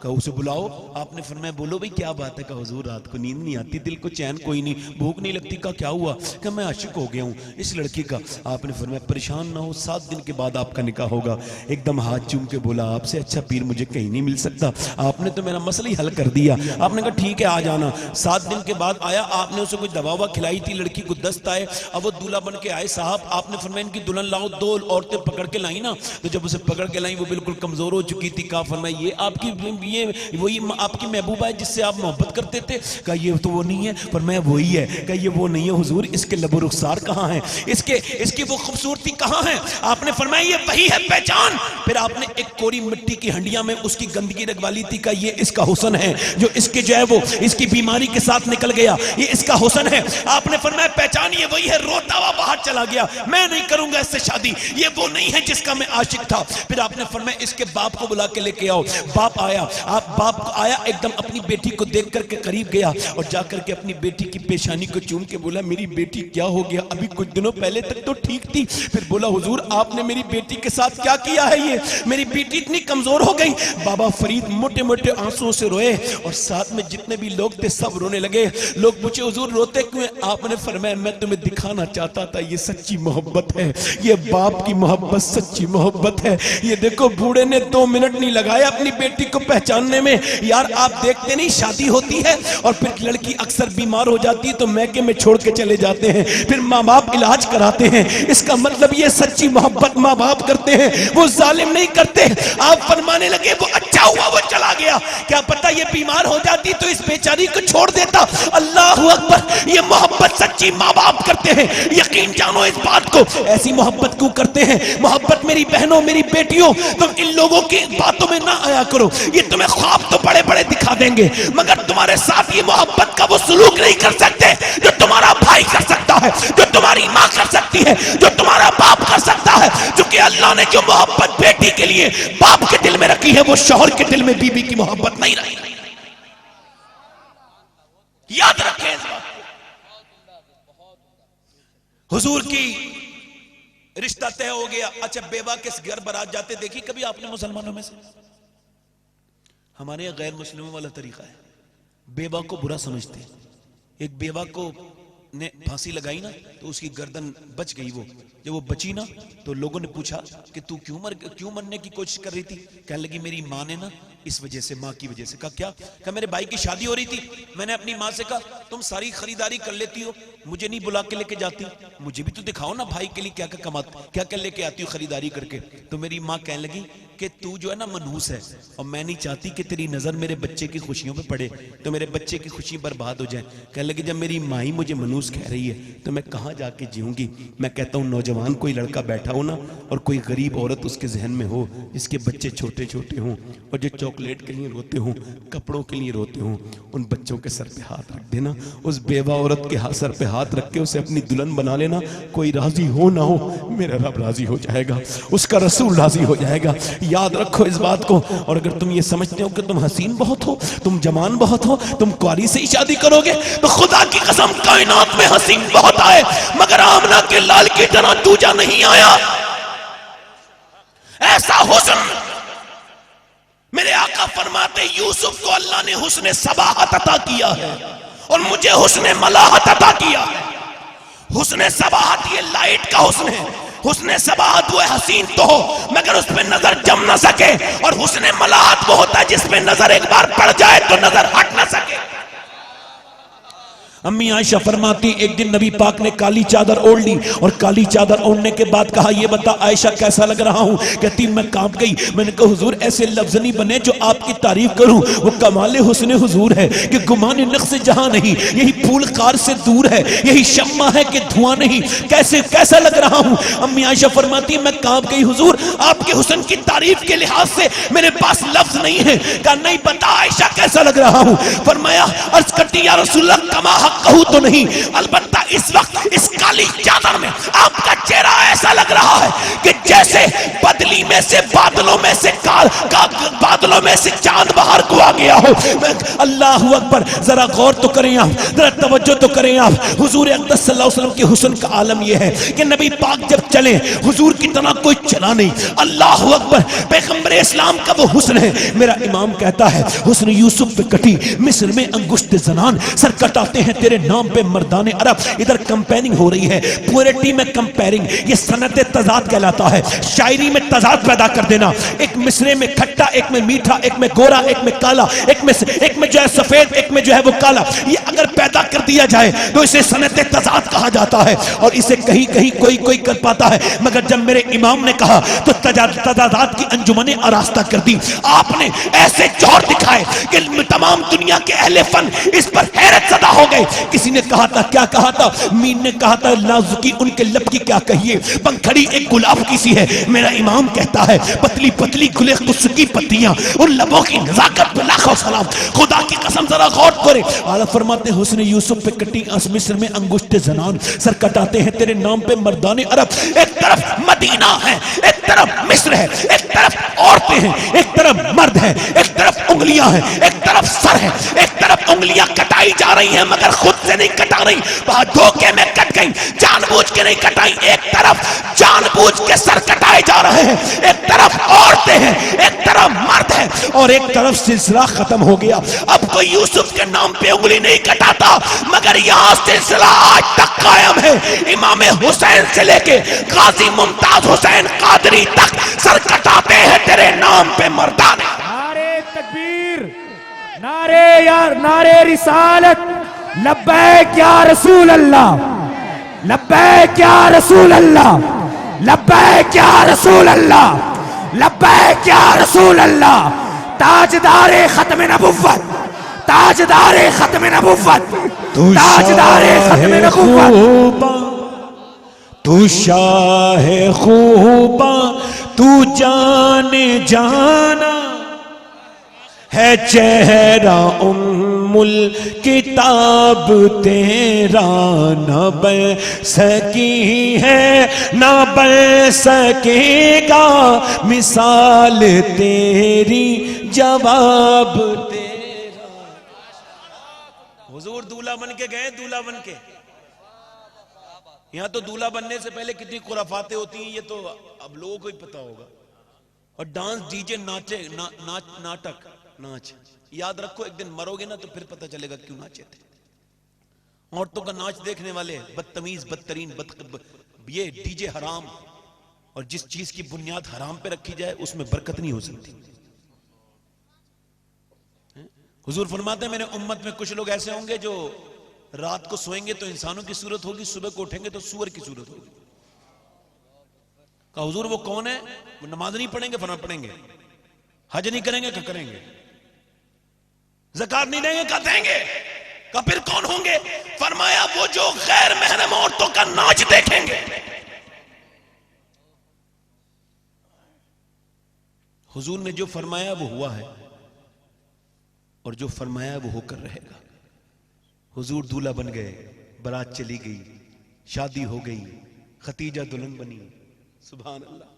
कहा उसे बुलाओ। आपने फरमाया बोलो भाई क्या बात है? कहा हुजूर रात को नींद नहीं आती, दिल को चैन कोई नहीं, भूख नहीं लगती। कहा क्या हुआ? कहा मैं आशिक हो गया हूँ इस लड़की का। आपने फरमाया परेशान ना हो, 7 दिन के बाद आपका निकाह होगा। एकदम हाथ चूम के बोला आपसे अच्छा पीर मुझे कहीं नहीं मिल सकता, आपने तो मेरा मसला ही हल कर दिया। आपने कहा ठीक है आ जाना। 7 दिन के बाद आया, आपने उसे कुछ दवा खिलाई थी, लड़की को दस्त आए। अब वो दूल्हा बन के आए साहब, आपने फरमाया इनकी दुल्हन लाओ। 2 औरतें पकड़ के लाई ना, तो जब उसे पकड़ के लाई वो बिल्कुल कमजोर हो चुकी थी। कहा फरमाया ये आपकी ये वही आपकी महबूबा है जिससे आप मोहब्बत करते थे? कहा ये तो वो नहीं है। फरमाया वही है। कहा ये वो नहीं है हुजूर, इसके लबो रुखसार कहाँ है, इसकी वो खूबसूरती कहाँ है? आपने फरमाया ये वही है, पहचान। फिर आपने एक कोरी मिट्टी की हंडिया में उसकी गंदगी रखवा ली थी। कहा ये इसका हुस्न है जो इसके जो है वो इसकी बीमारी के साथ निकल गया, ये इसका हुस्न है। आपने फरमाया पहचान ये वही है। रोता हुआ बाहर चला गया, मैं नहीं करूंगा इससे शादी, ये वो नहीं है जिसका मैं आशिक था। फिर आपने फरमाया इसके बाप को बुला के लेके आओ। बाप आया, बाप आया एकदम अपनी बेटी को देख करके करीब गया और जाकर के अपनी बेटी की पेशानी को चूम के बोला मेरी बेटी क्या हो गया, अभी कुछ दिनों पहले तक तो ठीक थी। फिर बोला हुजूर आपने मेरी बेटी के साथ क्या किया है, ये मेरी बेटी इतनी कमजोर हो गई। बाबा फरीद मोटे मोटे आंसुओं से रोए और साथ में जितने भी लोग थे सब रोने लगे। लोग पूछे हुजूर रोते क्यों? आपने फरमाया मैं तुम्हें दिखाना चाहता था ये सच्ची मोहब्बत है, ये बाप की मोहब्बत सच्ची मोहब्बत है। ये देखो बूढ़े ने 2 मिनट नहीं लगाया अपनी बेटी को पहचानने में। यार आप देखते नहीं शादी होती है और फिर लड़की अक्सर बीमार हो जाती है तो मैके में छोड़ के चले जाते हैं, फिर माँ बाप इलाज कराते हैं। इसका मतलब ये सच्ची मोहब्बत माँ बाप करते हैं, वो जालिम नहीं करते। आप फरमाने लगे वो अच्छा हुआ वो चला गया, क्या पता ये बीमार हो जाती तो इस बेचारी को छोड़ देता। अल्लाह अकबर, ये मोहब्बत सच्ची माँ बाप करते हैं। यकीन जानो इस बात को। ऐसी मोहब्बत क्यों करते हैं? मोहब्बत मेरी बहनों मेरी बेटियों, तुम इन लोगों की बातों में ना आया करो। ये तुम्हें ख्वाब तो बड़े बड़े दिखा देंगे मगर तुम्हारे साथ ये मोहब्बत का वो सलूक नहीं कर सकते जो तुम्हारा भाई कर सकता है, जो तुम्हारी माँ कर सकती है, जो तुम्हारा बाप कर सकता है। क्योंकि अल्लाह ने जो मोहब्बत बेटी के लिए बाप के दिल में रखी है वो शौहर के दिल में बीबी की मोहब्बत नहीं रही। याद रखें इस बात। हुजूर की रिश्ता तय हो गया। अच्छा बेवा किस घर बारात जाते देखी कभी आपने मुसलमानों में से? हमारे यहाँ गैर मुस्लिमों वाला तरीका है, बेवा को बुरा समझते। एक बेवा को ने फांसी लगाई ना तो उसकी गर्दन बच गई। वो जब वो बची ना तो लोगों ने पूछा कि तू क्यों मरने की कोशिश कर रही थी? कहने लगी मेरी माँ ने ना इस वजह से, माँ की वजह से। कहा क्या? कहा मेरे भाई की शादी हो रही थी, मैंने अपनी माँ से कहा तुम सारी खरीदारी कर लेती हो, मुझे नहीं बुला के लेके जाती, मुझे भी तो दिखाओ ना भाई के लिए क्या क्या कमाती, क्या क्या लेके आती हो खरीदारी करके। तो मेरी माँ कहने लगी कि तू जो है ना मनहूस है और मैं नहीं चाहती कि तेरी नजर मेरे बच्चे की खुशियों पे पड़े तो मेरे बच्चे की खुशी बर्बाद हो जाए। कहने लगी जब मेरी माँ ही मुझे मनहूस कह रही है तो मैं कहाँ जाके जीऊंगी। मैं कहता हूँ नौजवान कोई लड़का बैठा हो ना और कोई गरीब औरत उसके जहन में हो जिसके बच्चे छोटे छोटे हों और जो चॉकलेट के लिए रोते हों, कपड़ों के लिए रोते हों, उन बच्चों के सर पे हाथ रख देना, उस बेवा औरत के सर पे हाथ रख के उसे अपनी दुल्हन बना लेना। कोई राजी हो ना हो मेरा रब राजी हो जाएगा, उसका रसूल राजी हो जाएगा। याद रखो इस बात को। और अगर तुम ये समझते हो कि तुम हसीन बहुत हो, तुम जवान बहुत हो, तुम कुआरी से ही शादी करोगे तो खुदा की कसम कायनात में हसीन बहुत आए मगर आमना के लाल की तरह दूजा नहीं आया। ऐसा हुस्न मेरे आका फरमाते यूसुफ को अल्लाह ने हुस्न सबाहत अता किया है और मुझे हुस्न मलाहत अता किया है। हुस्न सबाहत ये लाइट का हुस्न है, हुस्न सबाहत वो हसीन तो हो मगर उस पर नजर जम ना सके, और हुस्न मलाहत वो होता है जिसमें नजर एक बार पड़ जाए तो नजर हट ना सके। अम्मी आयशा फरमाती एक दिन नबी पाक ने काली चादर ओढ़ ली और काली चादर ओढ़ने के बाद कहा ये बता आयशा कैसा लग रहा हूं? कहती मैं कांप गई। मैंने कहा हुजूर ऐसे लफ्ज नहीं बने जो आपकी तारीफ करूं, वो कमाल हुस्न हुजूर है कि गुमान नक्श जहां नहीं, यही फूल कार से दूर है, यही शम्मा है कि धुआं नहीं। कैसा लग रहा हूं? अम्मी आयशा फरमाती मैं कांप गई हुजूर, आपके हुस्न की तारीफ के लिहाज से मेरे पास लफ्ज नहीं है। कहा नहीं बता आयशा कैसा लग रहा हूं? फरमाया अर्ज करती या रसूलल्लाह कमा कहूं तो नहीं, अलबत्ता इस वक्त इस काली चादर में आपका चेहरा ऐसा लग रहा है कि जैसे बदली में जैसे बादलों में से बादलों में से चांद बाहर को आ गया हो। अल्लाह अकबर, जरा गौर तो करें आप, जरा तवज्जो तो करें आप। हुजूर अक़दस सल्लल्लाहु अलैहि वसल्लम के हुस्न का आलम यह है कि नबी पाक जब चले हुजूर की तरह कोई चला नहीं। अल्लाह अकबर, पैगंबर इस्लाम का वो हुस्न है। मेरा इमाम कहता है हुस्न यूसुफ पे कटी मिस्र में अंगुश्त जनान, सर कटाते हैं तेरे नाम पे मर्दाने अरब। इधर कंपेयरिंग हो रही है, पोएट्री में कंपेयरिंग, ये सनत तजाद कहलाता है। शायरी में तजाद पैदा कर देना, एक मिसरे में खट्टा, एक में मीठा, एक में गोरा, एक में काला, एक में जो है सफेद, एक में जो है वो काला। ये अगर पैदा कर दिया जाए तो इसे सनत तजाद कहा जाता है। और इसे कहीं कहीं कोई कर पाता है, मगर जब मेरे इमाम ने कहा तो तजादात की अंजुमने आरास्ता कर दी। आपने ऐसे जोर दिखाए कि तमाम दुनिया के अहले फन इस पर हैरत ज़दा हो गए। किसी ने कहा था, क्या कहा था, मीन ने कहा था नाजुकी उनके लब की क्या कहिए, पंखड़ी एक गुलाब की सी है। मेरा इमाम कहता है पतली पतली गुले कुछ की पत्तियां, उन लबों की नजाकत पे लाखों सलाम। खुदा की कसम जरा गौर करे। आला फरमाते हुस्न यूसुफ पे कटी मिस्र में अंगुश्त जनान, सर कटाते हैं तेरे नाम पे मर्दाने अरब। एक तरफ मदीना है, एक तरफ मिस्र है, एक तरफ औरतें हैं, एक तरफ मर्द है, एक तरफ उंगलियां हैं, एक तरफ सर है। एक तरफ उंगलियां कटाई जा रही हैं मगर खुद से नहीं कटा रही, वहां धोखे में कट गई, जानबूझ के नहीं कटाई। एक तरफ जानबूझ के सर कटाए जा रहे हैं, एक तरफ औरतें हैं, एक तरफ मर्द है, और एक तरफ सिलसिला खत्म हो गया। अब कोई यूसुफ के नाम पे उंगली नहीं कटाता, मगर यहाँ सिलसिला आज तक कायम है। इमाम हुसैन से लेके गाजी मुमताज हुसैन कादरी तक सर कटाते हैं तेरे नाम पे मर्दाने। नारे तकबीर, नारे यार, नारे रिसालत, लब्बैक या रसूल अल्लाह, लब्बैक या रसूल अल्लाह, लब्बैक या रसूल अल्लाह, लब्बैक या रसूल अल्लाह। ताजदारे खत्म नबुव्वत, ताजदारे खत्म नबुव्वत, ताजदारे खत्म नबुव्वत। तू शाह खूबा, तू जाने जाना है, चेहरा उम्मुल किताब तेरा न बन सकी है, न बन सकेगा मिसाल तेरी, जवाब तेरा। हुजूर दूल्हा बन के गए, दूल्हा बन के। यहां तो दूल्हा बनने से पहले कितनी खुराफातें होती हैं, ये तो अब लोगों को ही पता होगा। और डांस, डीजे, नाचे, नाटक, नाच। याद रखो एक दिन मरोगे ना तो फिर पता चलेगा क्यों नाचे थे। औरतों का नाच देखने वाले बदतमीज, बदतरीन, ये डीजे हराम, और जिस चीज की बुनियाद हराम पे रखी जाए उसमें बरकत नहीं हो सकती। हुजूर फरमाते हैं मेरे उम्मत में कुछ लोग ऐसे होंगे जो रात को सोएंगे तो इंसानों की सूरत होगी, सुबह को उठेंगे तो सूअर की सूरत होगी। कहा हुजूर वो कौन है? वो नमाज नहीं पढ़ेंगे, फना पढ़ेंगे, हज नहीं करेंगे, क्या करेंगे, ज़कात नहीं देंगे, क्या देंगे, का फिर कौन होंगे? फरमाया वो जो गैर महरम औरतों का नाच देखेंगे। हुजूर ने जो फरमाया वो हुआ है, और जो फरमाया वो होकर रहेगा। हुजूर दूल्हा बन गए, बारात चली गई, शादी हो गई, खतीजा दुल्हन बनी। सुभान अल्लाह,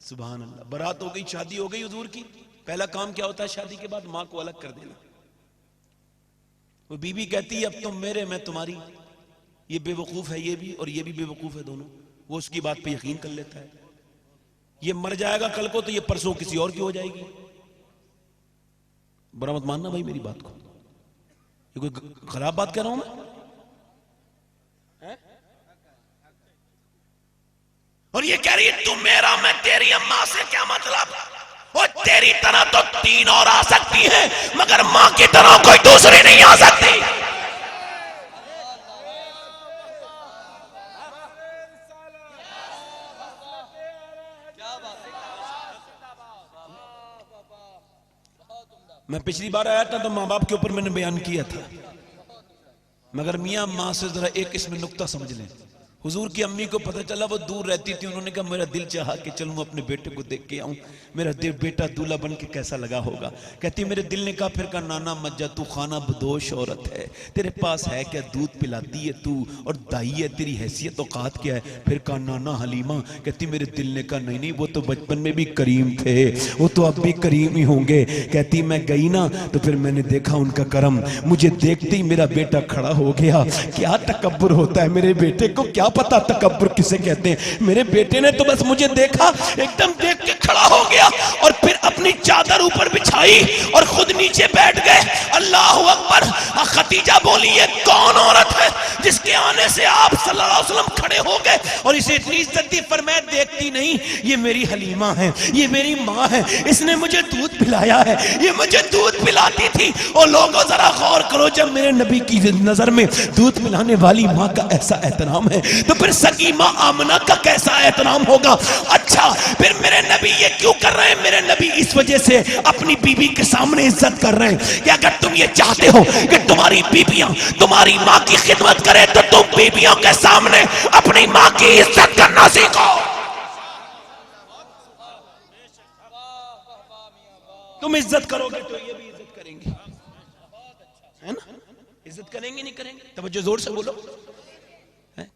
सुभान अल्लाह। बारात हो गई, शादी हो गई हुजूर की। पहला काम क्या होता है शादी के बाद? मां को अलग कर देना। वो बीबी कहती है अब तुम मेरे, मैं तुम्हारी। ये बेवकूफ है ये भी, और ये भी बेवकूफ है, दोनों। वो उसकी बात पे यकीन कर लेता है। ये मर जाएगा कल को तो ये परसों किसी और की हो जाएगी। बुरा मत मानना भाई मेरी बात को, ये कोई खराब बात कह रहा हूं मैं? और ये कह रही है तू मेरा, मैं तेरी। अम्मा से क्या मतलब? वो तेरी तरह तो 3 और आ सकती है, मगर मां की तरह कोई दूसरी नहीं आ सकती। मैं पिछली बार आया था तो माँ बाप के ऊपर मैंने बयान किया था, मगर मियाँ माँ से जरा एक इसमें नुक्ता समझ लें। हुजूर की अम्मी को पता चला, वो दूर रहती थी, उन्होंने कहा मेरा दिल चाहा कि चलूं अपने बेटे को देख के आऊं, मेरा बेटा दूल्हा बन के कैसा लगा होगा। कहती मेरे दिल ने कहा, फिर कहा नाना मत जा, तू खाना बदोश औरत है, तेरे पास है क्या, दूध पिलाती है तू और दाई है, तेरी हैसियत औकात क्या है। फिर कहा नाना हलीमा। कहती मेरे दिल ने कहा नहीं नहीं, वो तो बचपन में भी करीम थे, वो तो अब भी करीम ही होंगे। कहती मैं गई ना तो फिर मैंने देखा उनका करम, मुझे देखते ही मेरा बेटा खड़ा हो गया। क्या तकब्बुर होता है मेरे बेटे को, क्या पता तकब्बुर किसे कहते हैं। मेरे बेटे ने तो बस मुझे देखा, एकदम देख के खड़ा हो गया और फिर अपनी चादर ऊपर बिछाई और खुद नीचे बैठ गए। अल्लाह अकबर। खतीजा बोली ये कौन औरत है जिसके आने से आप सल्लल्लाहु अलैहि वसल्लम खड़े हो गए और इसे इतनी इज्जत दी। फरमाया देखती नहीं, ये मेरी हलीमा है, ये मेरी माँ है, इसने मुझे दूध पिलाया है, ये मुझे दूध पिलाती थी। और लोगों जरा गौर करो, जब मेरे नबी की नजर में दूध पिलाने वाली माँ का ऐसा एहतराम है तो फिर सगी माँ आमना का कैसा एहतराम होगा। अच्छा फिर मेरे नबी ये क्यों कर रहे हैं? मेरे नबी इस वजह से अपनी बीबी के सामने इज्जत कर रहे हैं कि अगर तुम ये चाहते हो कि तुम्हारी बीबियां तुम्हारी माँ की खिदमत करें तो तुम बीबियों के सामने अपनी माँ की इज्जत करना सीखो। तुम इज्जत करोगे तो ये भी इज्जत करेंगे, है ना? इज्जत करेंगे नहीं करेंगे? तवज्जो जोर से बोलो।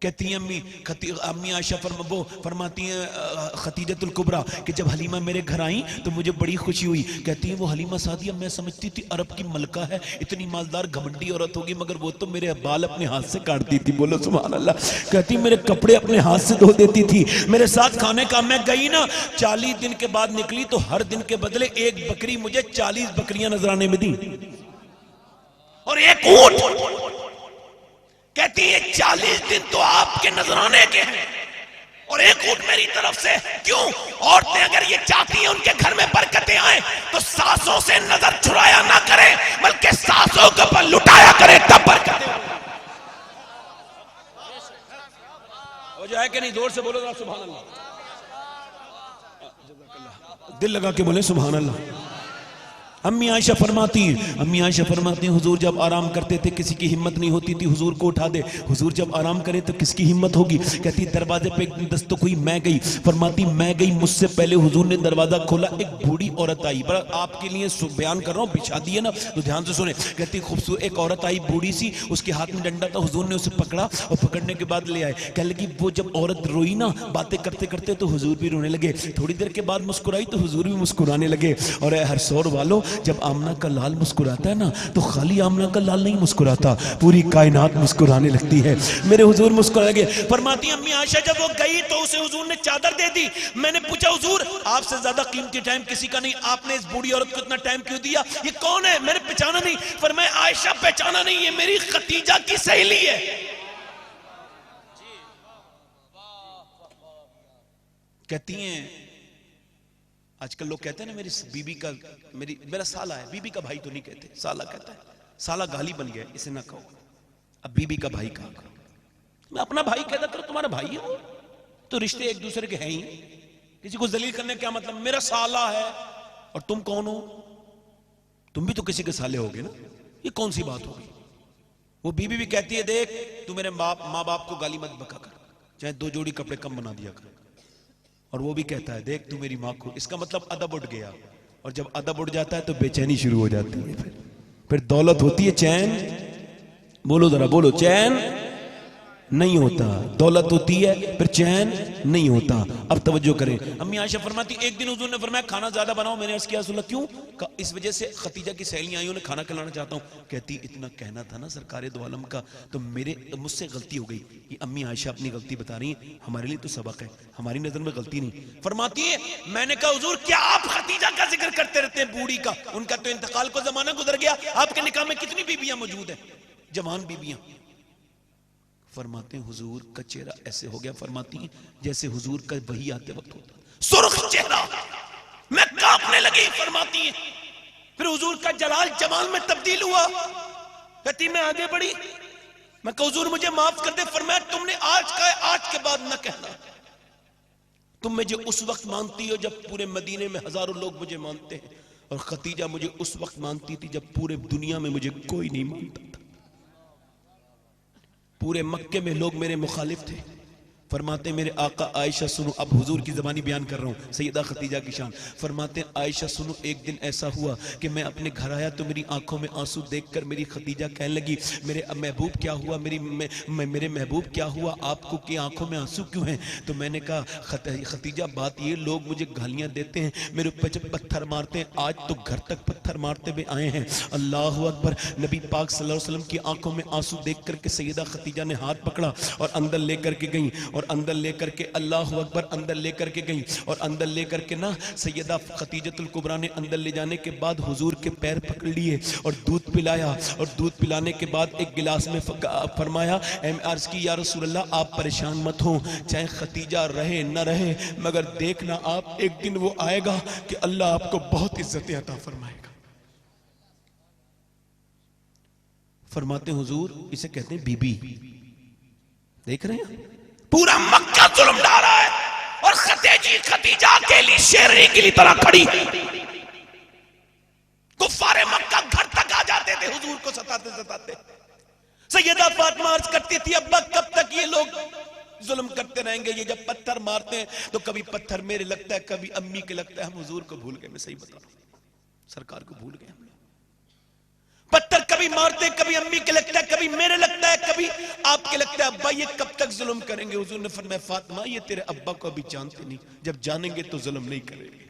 कहती हैं अम्मी आयशा फरमाती हैं खतीजतुल कुबरा कि जब हलीमा मेरे घर आई तो मुझे बड़ी खुशी हुई। कहती है वो हलीमा सादिया मैं समझती थी अरब की मलका है, इतनी मालदार घमंडी औरत होगी, मगर वो तो मेरे बाल अपने हाथ से काटती थी। बोलो सुभान अल्लाह। कहती मेरे कपड़े अपने हाथ से धो देती थी, मेरे साथ खाने का। मैं गई ना 40 दिन के बाद निकली तो हर दिन के बदले एक बकरी मुझे 40 बकरियां नजराने में दी और एक ऊंट। कहती है 40 दिन तो आपके नजराने के हैं और एक ऊंट मेरी तरफ से। क्यों? औरतें अगर ये चाहती हैं उनके घर में बरकतें आए तो सासों से नजर चुराया ना करें, बल्कि सासों के ऊपर लुटाया करें, तब बरकतें हो जाए कि नहीं? जोर से बोलो सुभान अल्लाह, दिल लगा के बोले सुभान अल्लाह। अम्मी आयशा फरमाती हैं हुजूर जब आराम करते थे किसी की हिम्मत नहीं होती थी हुजूर को उठा दे, हुजूर जब आराम करे तो किसकी हिम्मत होगी। कहती दरवाजे पे एक दस्तक हुई, मैं गई। फरमाती मैं गई, मुझसे पहले हुजूर ने दरवाजा खोला, एक बूढ़ी औरत आई। बड़ा आपके लिए बयान कर रहा हूँ, बिछा दिए ना तो ध्यान से सुने। कहती खूबसूरत एक औरत आई बूढ़ी सी, उसके हाथ में डंडा था, हुजूर ने उसे पकड़ा और पकड़ने के बाद ले आए। कह लगी वो जब औरत रोई ना बातें करते करते तो हुजूर भी रोने लगे। थोड़ी देर के बाद मुस्कुराई तो हुजूर भी मुस्कुराने लगे। और हर सौर वालों, जब आमना का लाल मुस्कुराता है ना तो खाली आमना का लाल नहीं मुस्कुराता, पूरी कायनात मुस्कुराने लगती है। मेरे हुजूर मुस्कुरा लगे। फरमाती अम्मी आयशा जब वो गई तो उसे हुजूर ने चादर दे दी। मैंने पूछा हुजूर आपसे ज्यादा कीमती टाइम किसी का नहीं, आपने इस बूढ़ी औरत को इतना टाइम क्यों दिया? ये कौन है? मैंने पहचाना नहीं। फरमाया आयशा पहचाना नहीं, ये मेरी खतीजा की सहेली है। कहती हैं आजकल लोग कहते हैं ना मेरी बीबी का मेरा साला है, बीबी का भाई तो नहीं कहते, साला कहता है। साला गाली बन गया, इसे ना कहो, अब बीबी का भाई कहा करो। मैं अपना भाई कहता करो, तुम्हारा भाई है वो तो रिश्ते एक दूसरे के हैं ही। किसी को जलील करने क्या मतलब? मेरा साला है और तुम कौन हो? तुम भी तो किसी के साले होगे ना, ये कौन सी बात होगी? वो बीबी भी कहती है देख तू मेरे माँ बाप को गाली मत बका कर, चाहे 2 जोड़ी कपड़े कम बना दिया कर। और वो भी कहता है देख तू मेरी माँ को। इसका मतलब अदब उठ गया, और जब अदब उठ जाता है तो बेचैनी शुरू हो जाती है। फिर दौलत होती है, चैन बोलो जरा, बोलो चैन नहीं होता। दौलत होती है फिर चैन नहीं होता। अब तवज्जो करें। अम्मी आयशा फरमाती एक दिन हुजूर ने फरमाया खाना ज्यादा बनाओ। मैंने अर्ज़ किया रसूल अल्लाह क्यों? इस वजह से खतीजा की सहेलियां आई, उन्हें खाना खिलाना चाहता हूँ। कहती इतना कहना था ना सरकारे दो आलम का, तो मुझसे गलती हो गई। ये अम्मी आयशा अपनी गलती बता रही है, हमारे लिए तो सबक है, हमारी नजर में गलती नहीं। फरमाती है मैंने कहा हुजूर क्या आप खतीजा का जिक्र करते रहते हैं बूढ़ी का? उनका तो इंतकाल को जमाना गुजर गया, आपके निकाह में कितनी बीबियां मौजूद है, जवान बीबियां। फरमाते हुजूर का चेहरा ऐसे हो गया, फरमाती जैसे हुजूर का वही आते वक्त होता, सुर्ख चेहरा, मैं कांपने लगी। फरमाती है फिर हुजूर का जलाल जमाल में तब्दील हुआ। कहती मैं आगे बढ़ी, मैं कहा हुजूर मुझे माफ कर दे। फरमाया तुमने आज का आज के बाद न कहना। तुम मुझे उस वक्त मानती हो जब पूरे मदीने में हजारों लोग मुझे मानते हैं, और खतीजा मुझे उस वक्त मानती थी जब पूरे दुनिया में मुझे कोई नहीं मानता था। पूरे मक्के में लोग मेरे मुखालिफ थे, फरमाते मेरे आका आयशा सुनो, अब हुजूर की ज़बानी बयान कर रहा हूँ, सैयदा खतीजा की शान। फरमाते आयशा सुनो, एक दिन ऐसा हुआ कि मैं अपने घर आया तो मेरी आंखों में आंसू देखकर मेरी खतीजा कहने लगी, मेरे महबूब क्या हुआ, मेरे महबूब क्या हुआ, आपको की आंखों में आंसू क्यों हैं? तो मैंने कहा खतीजा बात ये, लोग मुझे गालियाँ देते हैं, मेरे ऊपर जब पत्थर मारते हैं, आज तो घर तक पत्थर मारते हुए आए हैं। अल्लाह अकबर। नबी पाक सल्लल्लाहु अलैहि वसल्लम की आंखों में आंसू देख करके सैयदा खतीजा ने हाथ पकड़ा और अंदर लेकर के गई, और अंदर लेकर के अल्लाह अकबर अंदर लेकर के गई, और अंदर लेकर के ना सैयदा खतीजतुल कुबरा ने अंदर ले जाने के बाद हुजूर के पैर पकड़ लिए और दूध पिलाया, और दूध पिलाने के बाद एक गिलास में फरमाया, अर्ज की या रसूल अल्लाह आप परेशान मत हो, चाहे खतीजा रहे न रहे, मगर देखना आप एक दिन वो आएगा कि अल्लाह आपको बहुत इज्जत अता फरमाएगा। फरमाते हुजूर इसे कहते हैं बीबी। देख रहे हैं पूरा मक्का जुल्म डाल रहा है और खतीजा के लिए शेरनी की तरह खड़ी है। कुफ्फारे मक्का घर तक आ जाते थे हुजूर को सताते सताते। सैयदा फातिमा अर्ज करती थी, अब्बा कब तक ये लोग जुल्म करते रहेंगे, ये जब पत्थर मारते हैं तो कभी पत्थर मेरे लगता है, कभी अम्मी के लगता है, हम हुजूर को भूल गए। मैं सही बता रहा हूं, सरकार को भूल गए हम लोग। पत्थर कभी मारते, कभी अम्मी के लगता है, कभी मेरे लगता है, कभी आपके लगता है। अब्बा ये कब तक जुल्म करेंगे? हुजूर ने फरमाया, फातिमा ये तेरे अब्बा को अभी जानते नहीं, जब जानेंगे तो जुल्म नहीं करेंगे।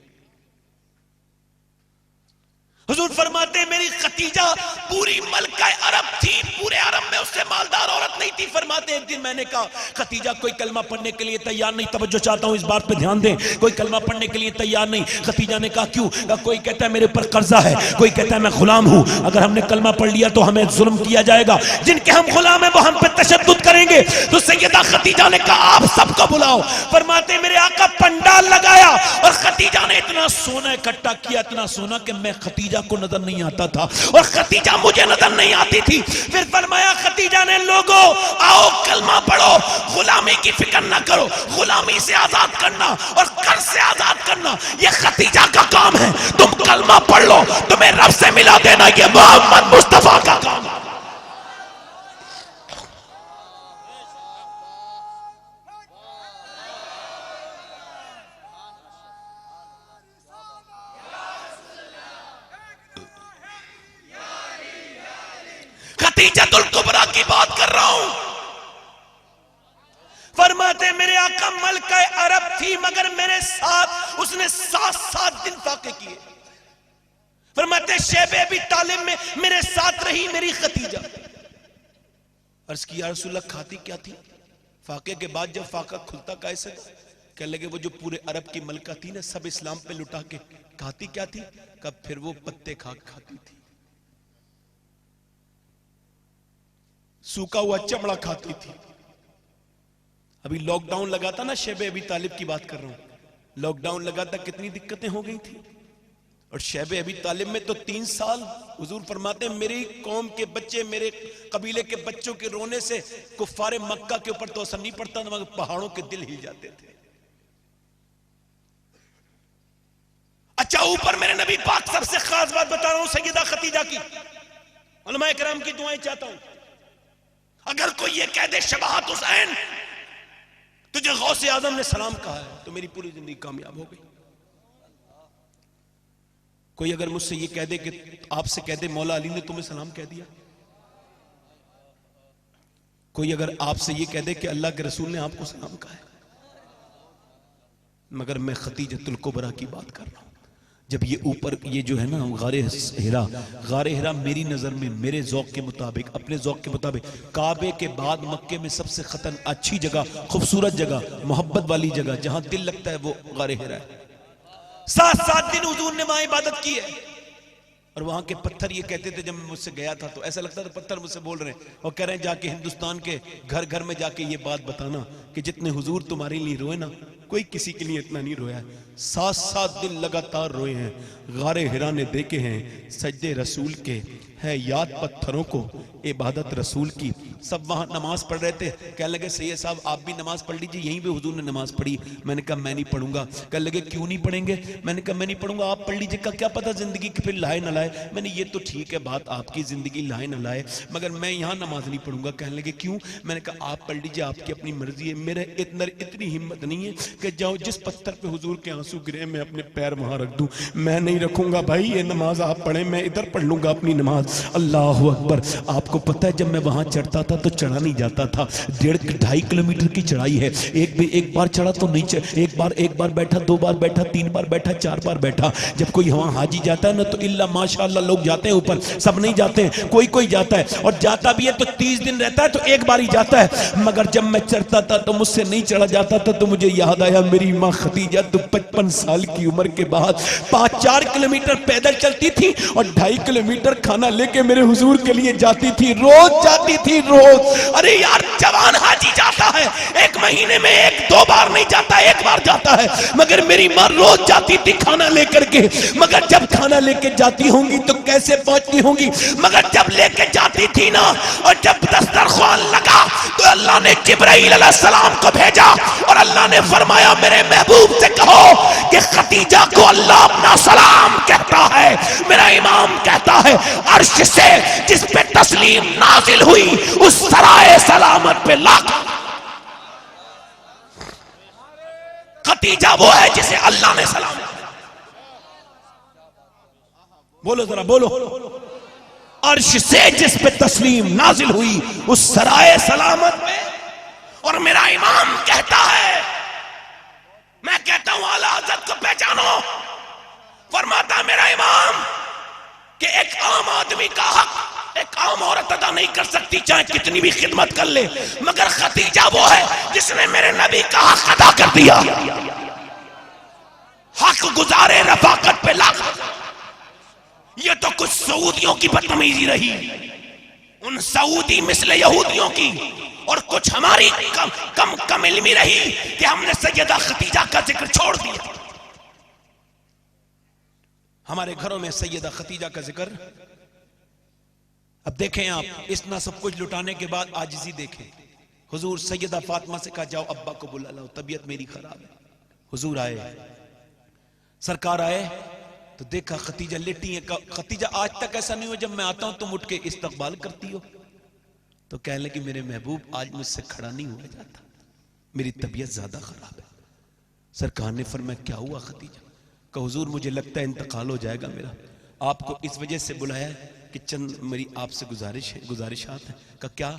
हुजूर फरमाते मेरी खतीजा पूरी मलका अरब थी, पूरे अरब में उससे मालदार औरत नहीं थी। फरमाते एक दिन मैंने कहा, खतीजा कोई कलमा पढ़ने के लिए तैयार नहीं, तवज्जो चाहता हूं इस बात पे ध्यान दें, कोई कलमा पढ़ने के लिए तैयार नहीं। खतीजा ने कहा क्यों? कहा कोई कहता है मेरे ऊपर कर्जा है, कोई कहता है मैं गुलाम हूं, अगर हमने कलमा पढ़ लिया तो हमें जुल्म किया जाएगा, जिनके हम गुलाम है वो हम पे तशद्दुद करेंगे। तो सैयदा खतीजा ने कहा आप सबको बुलाओ। फरमाते मेरे आका पंडाल लगाया और खतीजा ने इतना सोना इकट्ठा किया, इतना सोना कि मैं खतीजा को नजर नहीं आता था और खतीजा मुझे नजर नहीं आती थी। फिर फरमाया खतीजा ने, लोगों आओ कलमा पढ़ो, गुलामी की फिक्र ना करो, गुलामी से आजाद करना और कर्ज से आजाद करना ये खतीजा का काम है। तुम कलमा पढ़ लो, तुम्हें रब से मिला देना ये मोहम्मद मुस्तफा का काम है। खतीजतुल कुबरा की बात कर रहा हूं। फरमाते मेरे आका मलका अरब थी, मगर मेरे साथ उसने 7 दिन फाके किए। फरमाते शैबे अबी तालिब में मेरे साथ रही मेरी खतीजा। अर्ज की या रसूलल्लाह खाती क्या थी? फाके के बाद जब फाका खुलता कैसे? कहने लगे वो जो पूरे अरब की मलका थी ना, सब इस्लाम पे लुटा के खाती क्या थी? कब फिर वो पत्ते खाती थी, सूखा हुआ चमड़ा खाती थी। अभी लॉकडाउन लगा था ना, शैबे अबी तालिब की बात कर रहा हूं, लॉकडाउन लगा था, कितनी दिक्कतें हो गई थी। और शैबे अबी तालिब में तो 3 साल हुजूर फरमाते मेरी कौम के बच्चे, मेरे कबीले के बच्चों के रोने से कुफ्फारे मक्का के ऊपर तो असर नहीं पड़ता था, मगर पहाड़ों के दिल हिल जाते थे। अच्छा, ऊपर मेरे नबी पाक सबसे खास बात बता रहा हूं, सैयदा खतीजा की, उलमाए किराम की दुआएं चाहता हूं। अगर कोई ये कह दे शबाहत हुसैन तुझे गौसे आजम ने सलाम कहा है, तो मेरी पूरी जिंदगी कामयाब हो गई। कोई अगर मुझसे ये कह दे कि आपसे कह दे मौला अली ने तुम्हें सलाम कह दिया, कोई अगर आपसे ये कह दे कि अल्लाह के रसूल ने आपको सलाम कहा है, मगर मैं खतीजतुल कुबरा की बात कर रहा हूं। जब ये ऊपर ये जो है ना गारे हिरा मेरी नजर में, मेरे ज़ौक़ के मुताबिक, अपने ज़ौक़ के मुताबिक काबे के बाद मक्के में सबसे खतन अच्छी जगह, खूबसूरत जगह, मोहब्बत वाली जगह जहां दिल लगता है वो गारे हिरा है। 7 दिन हुजूर ने वहां इबादत की है। और वहां के पत्थर ये कहते थे, जब मैं मुझसे गया था तो ऐसा लगता था पत्थर मुझसे बोल रहे हैं और कह रहे हैं जाके हिंदुस्तान के घर घर में जाके ये बात बताना कि जितने हुजूर तुम्हारे लिए रोए ना, कोई किसी के लिए इतना नहीं रोया है। 7 दिन लगातार रोए हैं, गारे हिरा ने देखे हैं, सजदे रसूल के है याद पत्थरों को इबादत रसूल की। सब वहां नमाज पढ़ रहे थे, कहने लगे सैयद साहब आप भी नमाज पढ़ लीजिए, यहीं पे हुजूर ने नमाज पढ़ी। मैंने कहा मैं नहीं पढ़ूंगा। कहने लगे क्यों नहीं पढ़ेंगे? मैंने कहा मैं नहीं पढ़ूंगा, आप पढ़ लीजिए। क्या पता जिंदगी की फिर लाए ना लाए। मैंने ये तो ठीक है बात आपकी, जिंदगी लाए ना लाए, मगर मैं यहाँ नमाज नहीं पढ़ूंगा। कहने लगे क्यों? मैंने कहा आप पढ़ लीजिए, आपकी अपनी मर्जी है, मेरे इतनी हिम्मत नहीं है कि जाओ जिस पत्थर पे हुजूर के आंसू गिरे मैं अपने पैर वहां रख दूं। मैं नहीं रखूंगा भाई, ये नमाज आप पढ़े, मैं इधर पढ़ लूंगा अपनी नमाज। अल्लाह अकबर। आपको पता है जब मैं वहां चढ़ता था तो चढ़ा नहीं जाता था, 1.5-2.5 किलोमीटर की चढ़ाई है। एक बार चढ़ा तो नहीं एक बार बैठा, 2 बार बैठा, 3 बार बैठा, 4 बार बैठा। जब कोई वहां हाजी जाता है ना तो इल्ला माशाअल्लाह लोग जाते हैं ऊपर, सब नहीं जाते हैं, कोई जाता है, और जाता भी है तो 30 दिन रहता है तो एक बार ही जाता है। मगर जब मैं चढ़ता था तो मुझसे नहीं चढ़ा जाता था, तो मुझे याद आया मेरी माँ खदीजा तो 55 साल की उम्र के बाद 5-4 किलोमीटर पैदल चलती थी और 2.5 किलोमीटर खाना लेके मेरे हुजूर के लिए जाती थी, रोज जाती थी, रोज। अरे यार जवान हाजी जाता है 1 महीने में 1-2 बार नहीं जाता, 1 बार जाता है, मगर मेरी माँ रोज जाती थी खाना लेकर के। मगर जब खाना लेके जाती होंगी तो कैसे पहुंचती होंगी, मगर जब लेके जाती थी ना और जब दस्तरख्वान लगा तो अल्लाह ने जिब्राइल अलैहिस्सलाम को भेजा और अल्लाह ने फरमाया मेरे महबूब से कहो कि खदीजा को अल्लाह अपना सलाम कहता है। मेरा इमाम कहता है अर्श से जिस पे तस्लीम नाजिल हुई उस सराय सलामत पे लाख। खदीजा वो है जिसे अल्लाह ने सलाम। बोलो जरा बोलो। अर्श से जिस पे तस्लीम नाजिल हुई उस सराय सलामत में। और मेरा इमाम कहता है, मैं कहता हूं आला हज़रत को पहचानो, फरमाता मेरा इमाम कि एक आम आदमी का हक एक आम औरत अदा नहीं कर सकती चाहे कितनी भी खिदमत कर ले, मगर खदीजा वो है जिसने मेरे नबी का हक अदा कर दिया। हक गुजारे रफाकत पे लाख। ये तो कुछ सऊदियों की बदतमीजी रही, उन सऊदी मिस्ल यहूदियों की, और कुछ हमारी कम इल्मी रही कि हमने सैयदा खदीजा का जिक्र छोड़ दिया। हमारे घरों में सैयदा खदीजा का जिक्र। अब देखें आप, इतना सब कुछ लुटाने के बाद आजिज़ी देखें। हुजूर सैयदा फातिमा से कहा जाओ अब्बा को बुला लो, तबीयत मेरी खराब है। हुजूर आए, सरकार आए तो देखा खदीजा लेटी है। खदीजा आज तक ऐसा नहीं हो जब मैं आता हूं तुम उठ के इस्तकबाल करती हो। तो कहने लगी मेरे महबूब आज मुझसे खड़ा नहीं हुआ जाता, मेरी तबीयत ज्यादा खराब है। सरकार ने फरमाया क्या हुआ खदीजा? कहा हुजूर मुझे लगता है इंतकाल हो जाएगा मेरा, आपको इस वजह से बुलाया कि चंद मेरी आपसे गुजारिशात है। का क्या?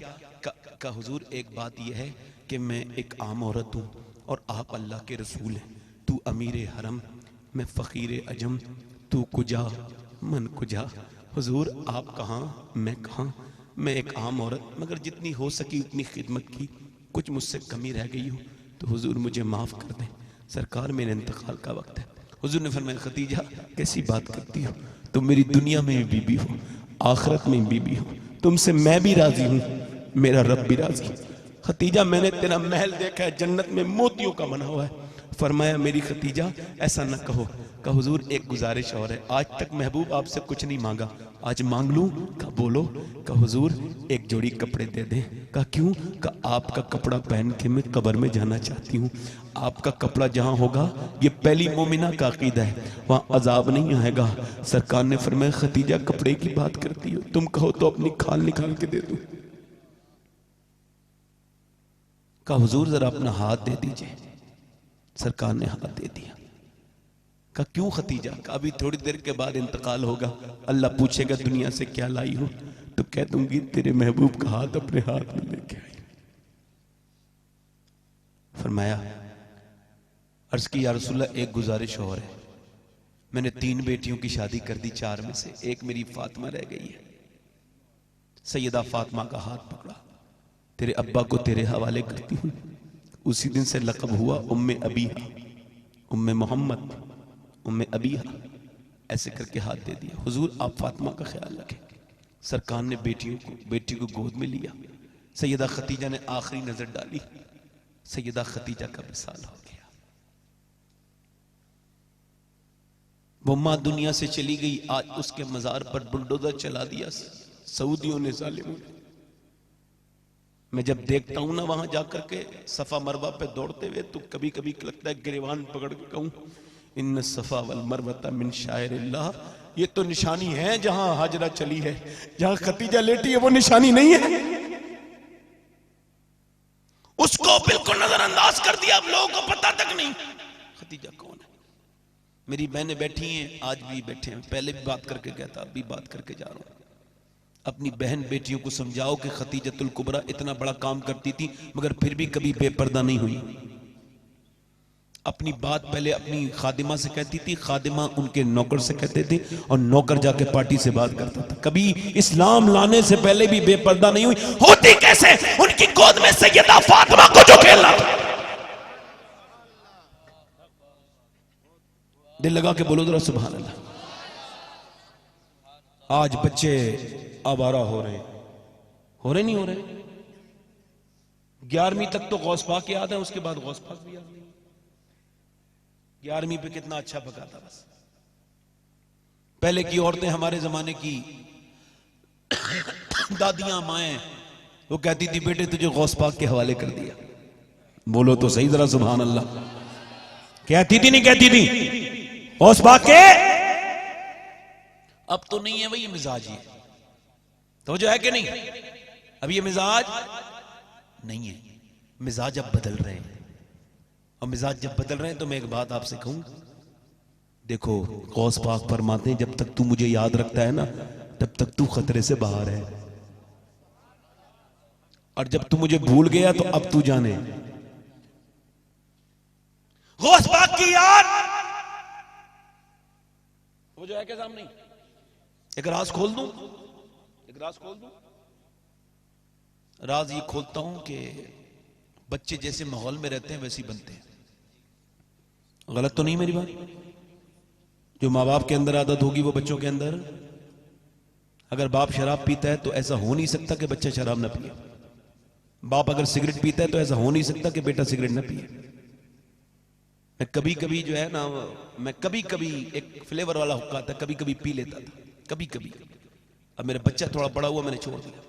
का हुजूर एक बात यह है कि मैं एक आम औरत हूँ और आप अल्लाह के रसूल हैं। तू अमीर हरम, मैं फ़कीर अजम, तू कुजा मन कुजा। हुजूर आप कहाँ मैं कहाँ, मैं एक आम औरत, मगर जितनी हो सकी उतनी खिदमत की, कुछ मुझसे कमी रह गई हो तो हुजूर मुझे माफ़ कर दें, सरकार मेरे इंतकाल का वक्त है। हुजूर ने फरमाया खदीजा कैसी बात करती हो, तुम मेरी दुनिया में भी बीबी हो, आखिरत में बीबी हो, तुमसे मैं भी राजी हूँ, मेरा रब भी राजी। खदीजा मैंने तेरा महल देखा है, जन्नत में मोतियों का बना हुआ है। फरमाया मेरी खदीजा ऐसा न कहो। का हुजूर एक गुजारिश और है, आज तक महबूब आपसे कुछ नहीं मांगा, आज मांग लूं? का बोलो। का हुजूर एक जोड़ी कपड़े दे दें। का क्यों? का आपका कपड़ा पहन के मैं कब्र में जाना चाहती हूँ। आपका कपड़ा जहाँ होगा, ये पहली मोमिना का अकीदा है, वहाँ अजाब नहीं आएगा। सरकार ने फरमाया खदीजा कपड़े की बात करती हो, तुम कहो तो अपनी खाल निकाल के दे दूं। का हुजूर जरा अपना हाथ दे दीजिए। सरकार ने हाथ दे दिया। का क्यों खदीजा? का अभी थोड़ी देर के बाद इंतकाल होगा, अल्लाह पूछेगा दुनिया से क्या लाई हो, तो कह दूंगी तेरे महबूब का हाथ अपने हाथ में लेके आई। फरमाया अर्ज की या रसूलल्लाह एक गुजारिश और है, मैंने 3 बेटियों की शादी कर दी, 4 में से एक मेरी फातिमा रह गई है। सैयदा फातिमा का हाथ पकड़ा, तेरे अब्बा को तेरे हवाले करती हूँ। उसी दिन से लक़ब हुआ उम्मे अबीहा, उम्मे मोहम्मद, उम्मे अबीहा, ऐसे करके हाथ दे दिया। हुजूर आप फातिमा का ख्याल रखें। सरकार ने बेटी को गोद में लिया। सैयदा खदीजा ने आखिरी नजर डाली, सैयदा खदीजा का विसाल हो गया। वो माँ दुनिया से चली गई, आज उसके मजार पर बुलडोजर चला दिया सऊदियों ने, जालिमों ने। मैं जब देखता हूं ना वहां जाकर के सफा मरवा पे दौड़ते हुए, तो कभी कभी लगता है गिरवान पकड़ के कहूं, इन सफा वल मरवता मिन शायरिल्लाह, ये तो निशानी है जहां हाजरा चली है, जहां खतीजा लेटी है वो निशानी नहीं है। उसको बिल्कुल नजरअंदाज कर दिया, अब लोगों को पता तक नहीं खतीजा कौन है। मेरी बहनें बैठी हैं, आज भी बैठे हैं, पहले भी बात करके गया था, अब भी बात करके जा रहा हूं। अपनी बहन बेटियों को समझाओ कि खतीजतुल कुबरा इतना बड़ा काम करती थी मगर फिर भी कभी बेपर्दा नहीं हुई। अपनी बात पहले अपनी खादिमा से कहती थी, खादिमा उनके नौकर से कहते थे, और नौकर जाके पार्टी से बात करता था। कभी इस्लाम लाने से पहले भी बेपर्दा नहीं हुई। होती कैसे? उनकी गोद में सैयदा फातिमा को जो खेलना था। दिल लगा के बोलो जरा सुभान अल्लाह। आज बच्चे आवारा हो रहे नहीं हो रहे। 11वीं तक तो गौस पाक याद है, उसके बाद गौस पाक भी याद नहीं। 11वीं पे कितना अच्छा पका था। बस पहले की औरतें, हमारे जमाने की दादियां माएं, वो कहती थी बेटे तुझे गौस पाक के हवाले कर दिया। बोलो तो सही जरा सुभान अल्लाह। कहती थी नहीं कहती थी गौस पाक के? अब तो नहीं है भाई ये मिजाज, ही तो जो है कि नहीं, अब ये मिजाज नहीं है। मिजाज अब बदल रहे हैं, और मिजाज जब बदल रहे हैं तो मैं एक बात आपसे कहूं, देखो गौस पाक फरमाते हैं जब तक तू मुझे याद रखता है ना तब तक तू खतरे से बाहर है, और जब तू मुझे भूल गया तो अब तू जाने। गौस पाक की याद वो जो है के सामने। एक राज खोल दूं, एक राज खोल दूं। राज ये खोलता हूं कि बच्चे जैसे माहौल में रहते हैं वैसे ही बनते हैं। गलत तो नहीं मेरी बात? जो माँ बाप के अंदर आदत होगी वो बच्चों के अंदर। अगर बाप शराब पीता है तो ऐसा हो नहीं सकता कि बच्चा शराब ना पिए। बाप अगर सिगरेट पीता है तो ऐसा हो नहीं सकता कि बेटा सिगरेट ना पिए। मैं कभी कभी जो है ना, मैं कभी कभी एक फ्लेवर वाला हुक्का था, कभी कभी पी लेता था, कभी कभी। अब मेरा बच्चा थोड़ा बड़ा हुआ, मैंने छोड़ दिया।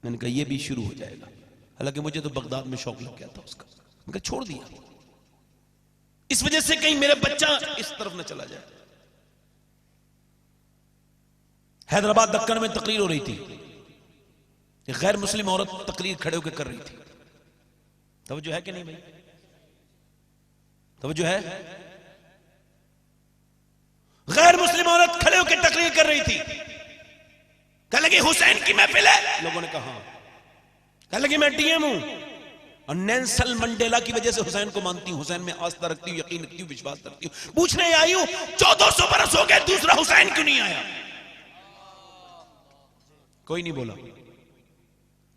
मैंने कहा ये भी शुरू हो जाएगा। हालांकि मुझे तो बगदाद में शौक लग गया था उसका, मैंने छोड़ दिया इस वजह से कहीं मेरा बच्चा इस तरफ न चला जाए। हैदराबाद दक्कन में तकरीर हो रही थी, एक गैर मुस्लिम औरत तकरीर खड़े होकर कर रही थी। तवज्जो है कि नहीं भाई? तवज्जो है? गैर मुस्लिम औरत खड़े होकर तकरीर कर रही थी। कहने लगी हुसैन की महफिल है। लोगों ने कहा, कहने लगी मैं डीएम हूं और नेल्सन मंडेला की वजह से हुसैन को मानती हूं, हुसैन में आस्था रखती हूं, यकीन रखती हूं, विश्वास रखती हूं। पूछने आई हूं 1400 बरस हो गए, दूसरा हुसैन क्यों नहीं आया? कोई नहीं बोला,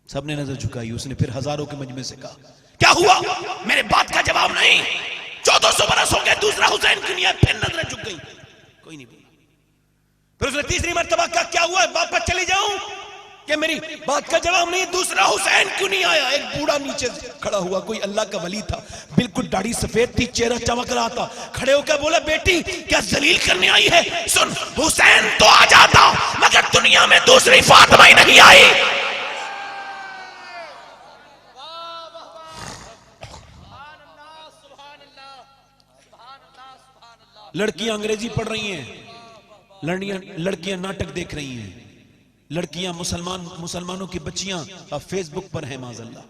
सबने नजर झुकाई। उसने फिर हजारों के मजमे से कहा, क्या हुआ? मेरे बात का जवाब नहीं। 1400 बरस हो गए, दूसरा हुसैन क्यों नहीं आया? फिर नजरें झुक गई, कोई नहीं बोला। फिर उसने तीसरी मर्तबा कहा, क्या हुआ? वापस चली जाऊं कि मेरी बात का जवाब नहीं? दूसरा हुसैन क्यों नहीं आया? एक बूढ़ा नीचे खड़ा हुआ, कोई अल्लाह का वली था, बिल्कुल दाढ़ी सफेद थी, चेहरा चमक रहा था। खड़े होकर बोला, बेटी क्या जलील करने आई है? सुन, हुसैन तो आ जाता मगर दुनिया में दूसरी फातिमा ही नहीं आई। लड़कियां अंग्रेजी पढ़ रही हैं, लड़कियां नाटक देख रही हैं, लड़कियां मुसलमानों की बच्चियां फेसबुक पर हैं माज़अल्लाह।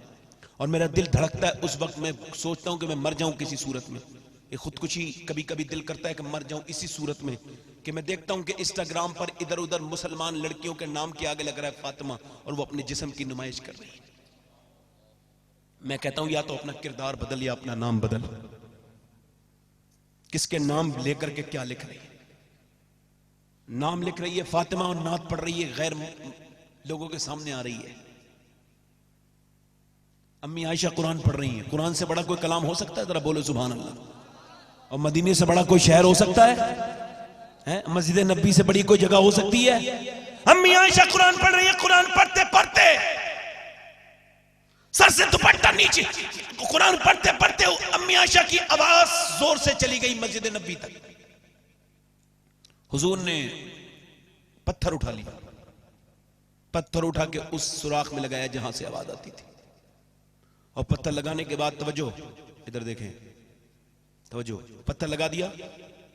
और मेरा दिल धड़कता है उस वक्त, मैं सोचता हूं कि मैं मर जाऊं किसी सूरत में। ये खुदकुशी कभी कभी दिल करता है कि मर जाऊं इसी सूरत में, कि मैं देखता हूं कि इंस्टाग्राम पर इधर उधर मुसलमान लड़कियों के नाम के आगे लग रहा है फातिमा, और वो अपने जिस्म की नुमाइश कर रही है। मैं कहता हूं या तो अपना किरदार बदल या अपना नाम बदल। किसके नाम लेकर के क्या लिख रही है? नाम लिख रही है फातिमा और नात पढ़ रही है, गैर लोगों के सामने आ रही है। अम्मी आयशा कुरान पढ़ रही है। कुरान से बड़ा कोई कलाम हो सकता है? जरा बोलो सुभान अल्लाह। और मदीने से बड़ा कोई शहर हो सकता है? मस्जिद नबी से बड़ी कोई जगह हो सकती है? अम्मी आयशा कुरान पढ़ रही है। कुरान पढ़ते पढ़ते सर से दुपट्टा नीचे, कुरान पढ़ते पढ़ते अम्मी आयशा की आवाज जोर से चली गई मस्जिद नबी तक। हुजूर ने पत्थर उठा लिया, पत्थर उठा के उस सुराख में लगाया जहां से आवाज आती थी, और पत्थर लगाने के बाद तवज्जो, इधर देखें, तवज्जो, पत्थर लगा दिया।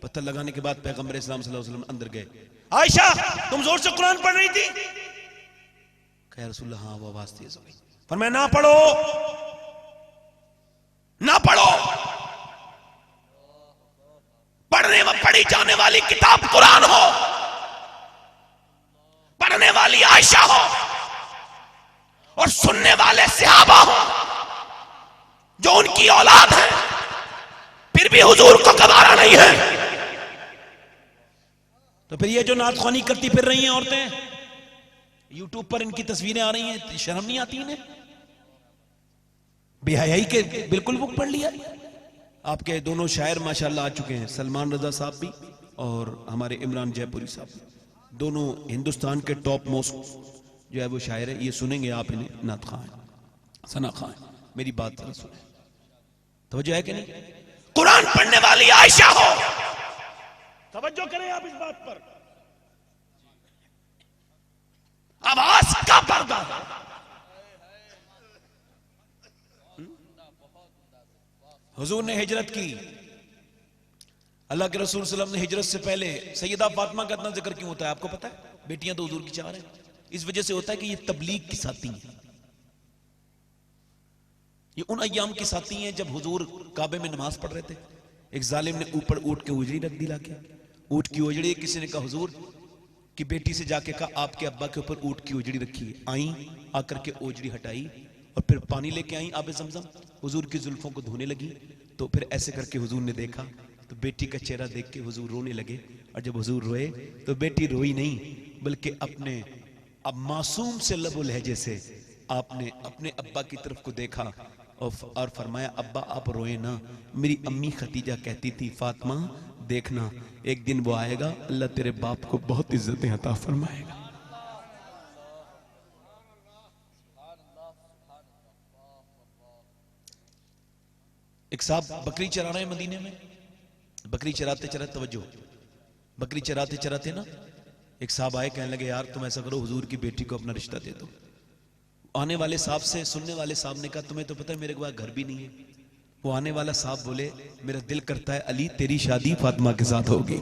पत्थर लगाने के बाद पैगंबर इस्लाम सल्लल्लाहु अलैहि वसल्लम अंदर गए। आयशा, तुम जोर से कुरान पढ़ रही थी? कहा रसूलुल्लाह, हाँ वो आवाज तेज हो गई। फरमाया ना पढ़ो, ना पढ़ो, पढ़ी जाने वाली किताब कुरान हो, पढ़ने वाली आयशा हो, और सुनने वाले सहाबा हो जो उनकी औलाद है, फिर भी हुजूर को गवारा नहीं है। तो फिर ये जो नातख्वानी करती फिर रही हैं औरतें, यूट्यूब पर इनकी तस्वीरें आ रही हैं, शर्म नहीं आती इन्हें? बेहयाई के बिल्कुल बुक पढ़ लिया। आपके दोनों शायर माशाल्लाह आ चुके हैं, सलमान रजा साहब भी और हमारे इमरान जयपुरी साहब भी, दोनों हिंदुस्तान के टॉप मोस्ट जो है वो शायर है। ये सुनेंगे आप इन्हें, नात खां हैं, सना खां हैं, मेरी बात जरा सुने, तवज्जो है कि नहीं? कुरान पढ़ने वाली आयशा हो, तवज्जो करें आप इस बात पर, आवाज का पर्दा है। हुजूर ने हिजरत की, अल्लाह के रसूल सल्लल्लाहु अलैहि वसल्लम ने हिजरत से पहले सैयदा फातिमा का इतना जिक्र क्यों होता है आपको पता है? बेटियां तो हुजूर की चार हैं। इस वजह से होता है कि ये तबलीग की साथी हैं, ये उन अय्याम की साथी हैं जब हुजूर काबे में नमाज पढ़ रहे थे, एक जालिम ने ऊपर ऊंट के उजड़ी रख दी लाके, ऊंट की उजड़ी, किसी ने कहा हुजूर की बेटी से जाके कहा आपके अब्बा के ऊपर ऊंट की उजड़ी रखी है। आई, आकर के उजड़ी हटाई और फिर पानी लेके आई आबे ज़मज़म, हुजूर की जुल्फों को धोने लगी। तो फिर ऐसे करके हुजूर ने देखा तो बेटी का चेहरा देख के हुजूर रोने लगे, और जब हुजूर रोए तो बेटी रोई नहीं, बल्कि अपने अब मासूम से लबो लहजे से आपने अपने अब्बा की तरफ को देखा और फरमाया अब्बा आप रोए ना, मेरी अम्मी खतीजा कहती थी फातिमा देखना एक दिन वो आएगा, अल्लाह तेरे बाप को बहुत इज्जतें अता फरमाएगा। एक साहब बकरी चरा रहे हैं मदीने में, बकरी चराते चराते, तवज्जो, बकरी चराते चराते ना एक साहब आए, कहने लगे यार तुम ऐसा करो हुजूर की बेटी को अपना रिश्ता दे दो। आने वाले साहब से सुनने वाले साहब ने कहा तुम्हें तो पता है मेरे पास घर भी नहीं है। वो आने वाला साहब बोले मेरा दिल करता है अली तेरी शादी फातिमा के साथ होगी।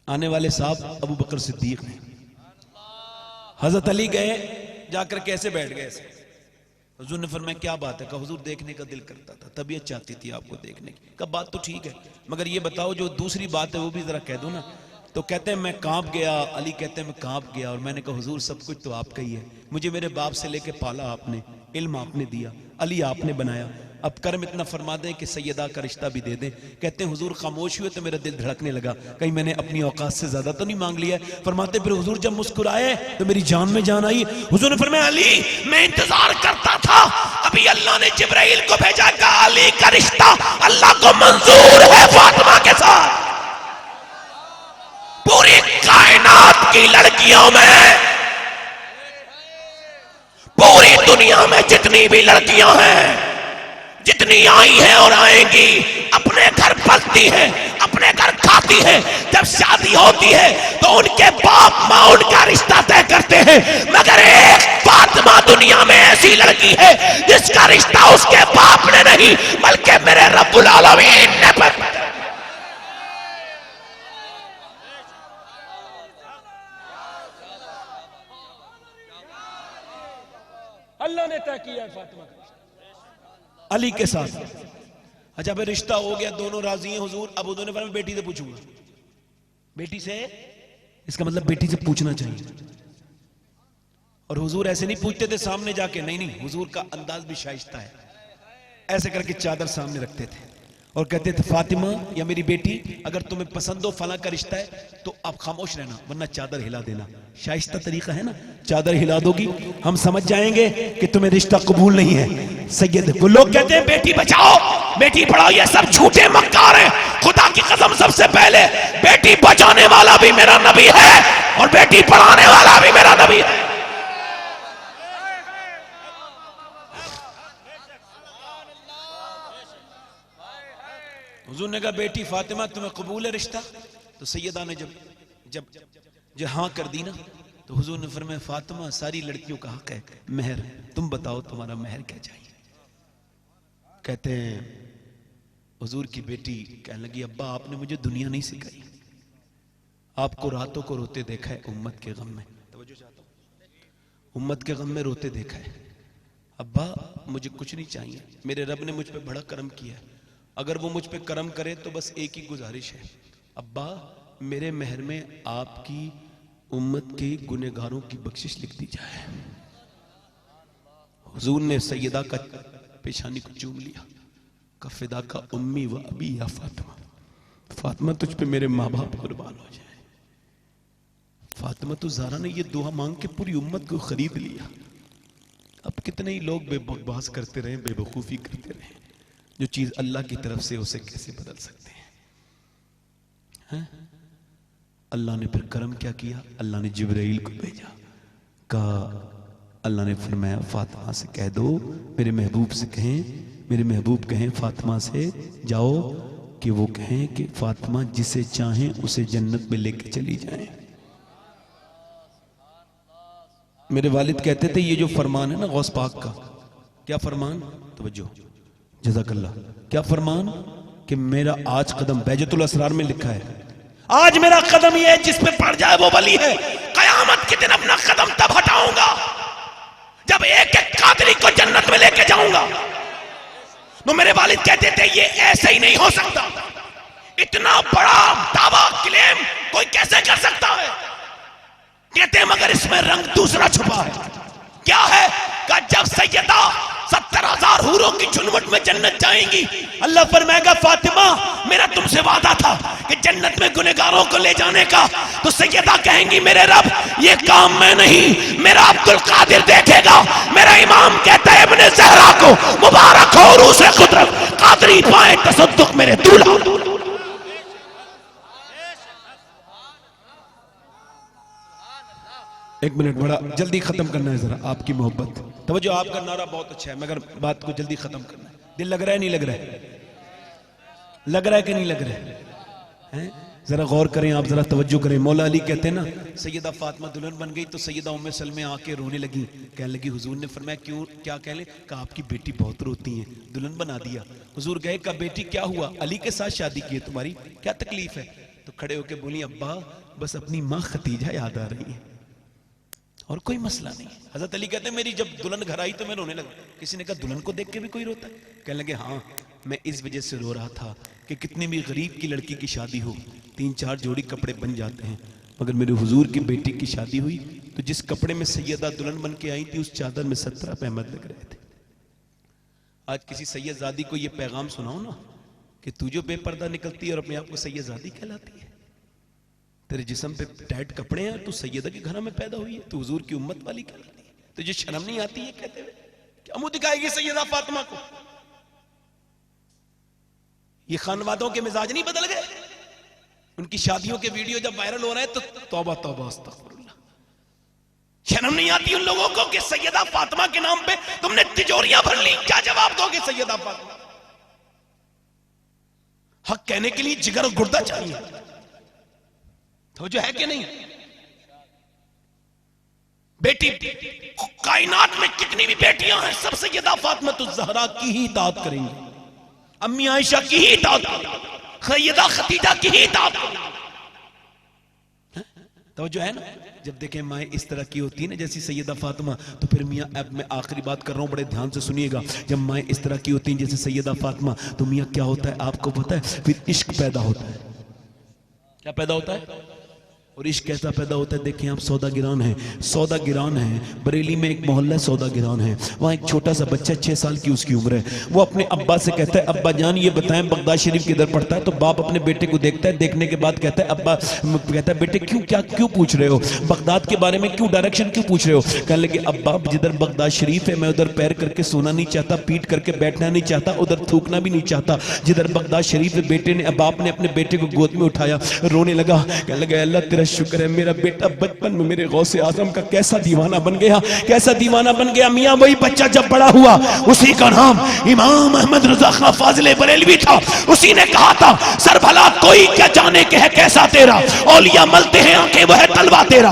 आने वाले साहब अबू बकर सिद्दीक ने, हजरत अली गए, जाकर कैसे बैठ गए ऐसे, हुजूर ने फरमाया क्या बात है? कहा हुजूर देखने का दिल करता था, तबीयत चाहती थी आपको देखने की। कहा बात तो ठीक है, मगर ये बताओ जो दूसरी बात है वो भी जरा कह दो ना। तो कहते हैं मैं कांप गया, अली कहते हैं मैं कांप गया, और मैंने कहा हुजूर सब कुछ तो आपका ही है, मुझे मेरे बाप से लेके पाला आपने, इल्म आपने दिया, अली आपने बनाया, अब कर्म इतना फरमा दें कि सैयदा का रिश्ता भी दे दें। कहते हैं हुजूर खामोश हुए तो मेरा दिल धड़कने लगा, कहीं मैंने अपनी औकात से ज्यादा तो नहीं मांग लिया। फरमाते फिर हुजूर जब मुस्कुराए तो मेरी जान में जान आई। हुजूर ने फरमाया अली मैं इंतजार करता था, अभी अल्लाह ने जिब्राइल को भेजा, कहा अली का रिश्ता अल्लाह को मंजूर है फातिमा के साथ। पूरी कायनात की लड़कियों में, पूरी दुनिया में जितनी भी लड़कियां हैं, जितनी आई हैं और आएंगी, अपने घर पलती हैं, अपने घर खाती हैं, जब शादी होती है तो उनके बाप माँ उनका रिश्ता तय करते हैं, मगर एक फातिमा दुनिया में ऐसी लड़की है जिसका रिश्ता उसके बाप ने नहीं बल्कि मेरे रब्बुल आलमीन ने तय। अल्लाह ने तय किया फातिमा का अली के साथ। अच्छा फिर रिश्ता हो गया, दोनों राजी हैं हुजूर। अब उन्होंने बोला बेटी से पूछूंगा, बेटी से, इसका मतलब बेटी से पूछना चाहिए। और हुजूर ऐसे नहीं पूछते थे सामने जाके, नहीं नहीं, हुजूर का अंदाज भी शाइस्ता है। ऐसे करके चादर सामने रखते थे और कहते थे फातिमा या मेरी बेटी अगर तुम्हें पसंद हो फला का रिश्ता है तो आप खामोश रहना, वरना चादर हिला देना। शाइस्ता तरीका है ना, चादर हिला दोगी हम समझ जाएंगे कि तुम्हें रिश्ता कबूल नहीं है। सैयद को लोग कहते हैं बेटी बचाओ बेटी पढ़ाओ, ये सब झूठे मक्कार हैं। खुदा की कसम सबसे पहले बेटी बचाने वाला भी मेरा नबी है और बेटी पढ़ाने वाला भी मेरा नबी है। हुजूर ने कहा बेटी फातिमा तुम्हें कबूल है रिश्ता? तो सैयदा ने जब जब जब हाँ कर दी ना, तो हुजूर ने फरमाया फातिमा सारी लड़कियों का हक है मेहर, तुम बताओ तुम्हारा मेहर क्या चाहिए? कहते हैं हुजूर की बेटी कहने लगी अब्बा आपने मुझे दुनिया नहीं सिखाई, आपको रातों को रोते देखा है उम्मत के गम में, उम्मत के गम में रोते देखा है। अब्बा मुझे कुछ नहीं चाहिए, मेरे रब ने मुझ पे बड़ा करम किया है, अगर वो मुझ पे करम करे तो बस एक ही गुजारिश है, अब्बा मेरे मेहर में आपकी उम्मत के गुनहगारों की बख्शिश लिख दी जाए। हुजूर ने सैयदा का पेशानी को चूम लिया, का फिदा का उम्मी व अबी या फातिमा, फातिमा तुझ पे मेरे माँ बाप कुर्बान हो जाए। फातिमा तो ज़हरा ने ये दुआ मांग के पूरी उम्मत को खरीद लिया। अब कितने ही लोग बेबकवास करते रहे, बेवकूफ़ी करते रहे, जो चीज़ अल्लाह की तरफ से उसे कैसे बदल सकते हैं? अल्लाह ने फिर करम क्या किया, अल्लाह ने जिब्राइल को भेजा, कहा अल्लाह ने फरमाया फातिमा से कह दो, मेरे महबूब से कहें, मेरे महबूब कहें फातिमा से जाओ कि वो कहें कि फातिमा जिसे चाहें उसे जन्नत में लेके चली जाएं। मेरे वालिद कहते थे ये जो फरमान है ना गौस पाक का, क्या फरमान, तवज्जो जज़ाकल्लाह, क्या फरमान कि मेरा आज कदम बैजतुल असरार में लिखा है, आज मेरा कदम ये जिस पे पड़ जाए वो वली है। कयामत के दिन अपना कदम तब हटाऊंगा जब एक एक कादरी को जन्नत में लेके जाऊंगा। तो मेरे वालिद कहते थे ये ऐसे ही नहीं हो सकता, इतना बड़ा दावा क्लेम कोई कैसे कर सकता है? कहते हैं मगर इसमें रंग दूसरा छुपा है। क्या है? कि जब सैयदा 70,000 हूरों की झुनमुट में जन्नत जाएंगी, अल्लाह फरमाएगा फातिमा मेरा तुमसे वादा था कि जन्नत में गुनहगारों को ले जाने का, तो सैयदा कहेंगी मेरे रब ये काम मैं नहीं, मेरा अब्दुल कादिर देखेगा। मेरा इमाम कहता है इब्ने ज़हरा को मुबारक हो रूसे कुदरत, कादरी पाए तसद्दुक मेरे दूल्हा। एक मिनट, बड़ा जल्दी खत्म करना है जरा, आपकी मोहब्बत, तवज्जो, आपका नारा बहुत अच्छा है मगर बात को जल्दी खत्म करना है। दिल लग रहा है नहीं लग रहा है? लग रहा है कि नहीं लग रहा है? जरा गौर करें आप, जरा तवज्जो करें। मौला अली कहते हैं ना सैयदा फातिमा दुल्हन बन गई तो सैयदा उम्मे सलमे आके रोने लगी, कहने लगी हुजूर ने फरमाया क्यों, क्या कह ले? कहा आपकी बेटी बहुत रोती है, दुल्हन बना दिया। हुजूर गए, कहा बेटी क्या हुआ? अली के साथ शादी की है तुम्हारी, क्या तकलीफ है? तो खड़े होके बोली अब्बा बस अपनी माँ खतीजा याद आ रही है और कोई मसला नहीं। हजरत अली कहते हैं मेरी जब दुल्हन घर आई तो मैं रोने लगा। किसी ने कहा दुल्हन को देख के भी कोई रोता है? कहने लगे हाँ मैं इस वजह से रो रहा था कि कितनी भी गरीब की लड़की की शादी हो 3-4 जोड़ी कपड़े बन जाते हैं, मगर मेरे हुजूर की बेटी की शादी हुई तो जिस कपड़े में सैयदा दुल्हन बन के आई थी उस चादर में 17 अहमद लग रहे थे। आज किसी सैयदजादी को यह पैगाम सुनाओ ना कि तू जो बेपर्दा निकलती है और अपने आप को सैयदजादी कहलाती है, तेरे जिस्म पे टाइट कपड़े हैं, तू सैयदा के घर में पैदा हुई है, तू हुजूर की उम्मत वाली कहलाती है, तुझे शर्म नहीं आती है कहते हुए? क्या मुंह दिखाएगी सैयदा फातिमा को? ये खानवादों के मिजाज नहीं बदल गए? उनकी शादियों के वीडियो जब वायरल हो रहे हैं तो तौबा तौबा अस्तगफिरुल्लाह, शर्म नहीं आती उन लोगों को कि सैयदा फातिमा के नाम पे तुमने तिजोरियां भर ली? क्या जवाब दोगे सैयदा फातिमा? हक कहने के लिए जिगर और गुर्दा चाहिए, तो जो है कि नहीं? बेटी कायनात में कितनी भी बेटियां हैं सब सैयदा फातिमा ज़हरा की ही इताअत करेंगी, अम्मी आयशा की ही इताअत करेंगी, सैयदा खतीजा की ही इताअत करेंगी। तो जो है ना, जब देखें माएँ इस तरह की होती है ना जैसी सैयदा फातिमा, तो फिर मियाँ अब मैं आखिरी बात कर रहा हूँ, बड़े ध्यान से सुनिएगा। जब माएँ इस तरह की होती हैं जैसे सैयदा फातिमा, तो मियाँ क्या होता है आपको पता है? फिर इश्क पैदा होता है। क्या पैदा होता है? और इश्क कैसा पैदा होता है? देखिए आप सौदा गिरान है, सौदा गिरान है, बरेली में एक मोहल्ला सौदा गिरान है, वहाँ एक छोटा सा बच्चा 6 साल की उसकी उम्र है, वो अपने अब्बा से कहता है अब्बा जान ये बताएं बगदाद शरीफ किधर पड़ता है? तो बाप अपने बेटे को देखता है, देखने के बाद कहता है अब्बा, कहता है बेटे क्यों पूछ रहे हो बगदाद के बारे में, क्यों डायरेक्शन क्यों पूछ रहे हो? कहने लगे अब्बा जिधर बगदाद शरीफ है मैं उधर पैर करके सोना नहीं चाहता, पीट करके बैठना नहीं चाहता, उधर थूकना भी नहीं चाहता। जिधर बगदाद शरीफ है बेटे ने, बाप ने अपने बेटे को गोद में उठाया, रोने लगा, कहने लगा अल्लाह तेरा शुक्र है मेरा बेटा बचपन में मेरे गौसे आजम का कैसा दीवाना बन गया, कैसा दीवाना बन गया। मियाँ वही बच्चा जब बड़ा हुआ, उसी का नाम इमाम अहमद रजा खां फाजिल बरेलवी था। उसी ने कहा था सर भला कोई क्या जाने के है कैसा तेरा, औलिया मलते हैं आंखें वह है तलवा तेरा।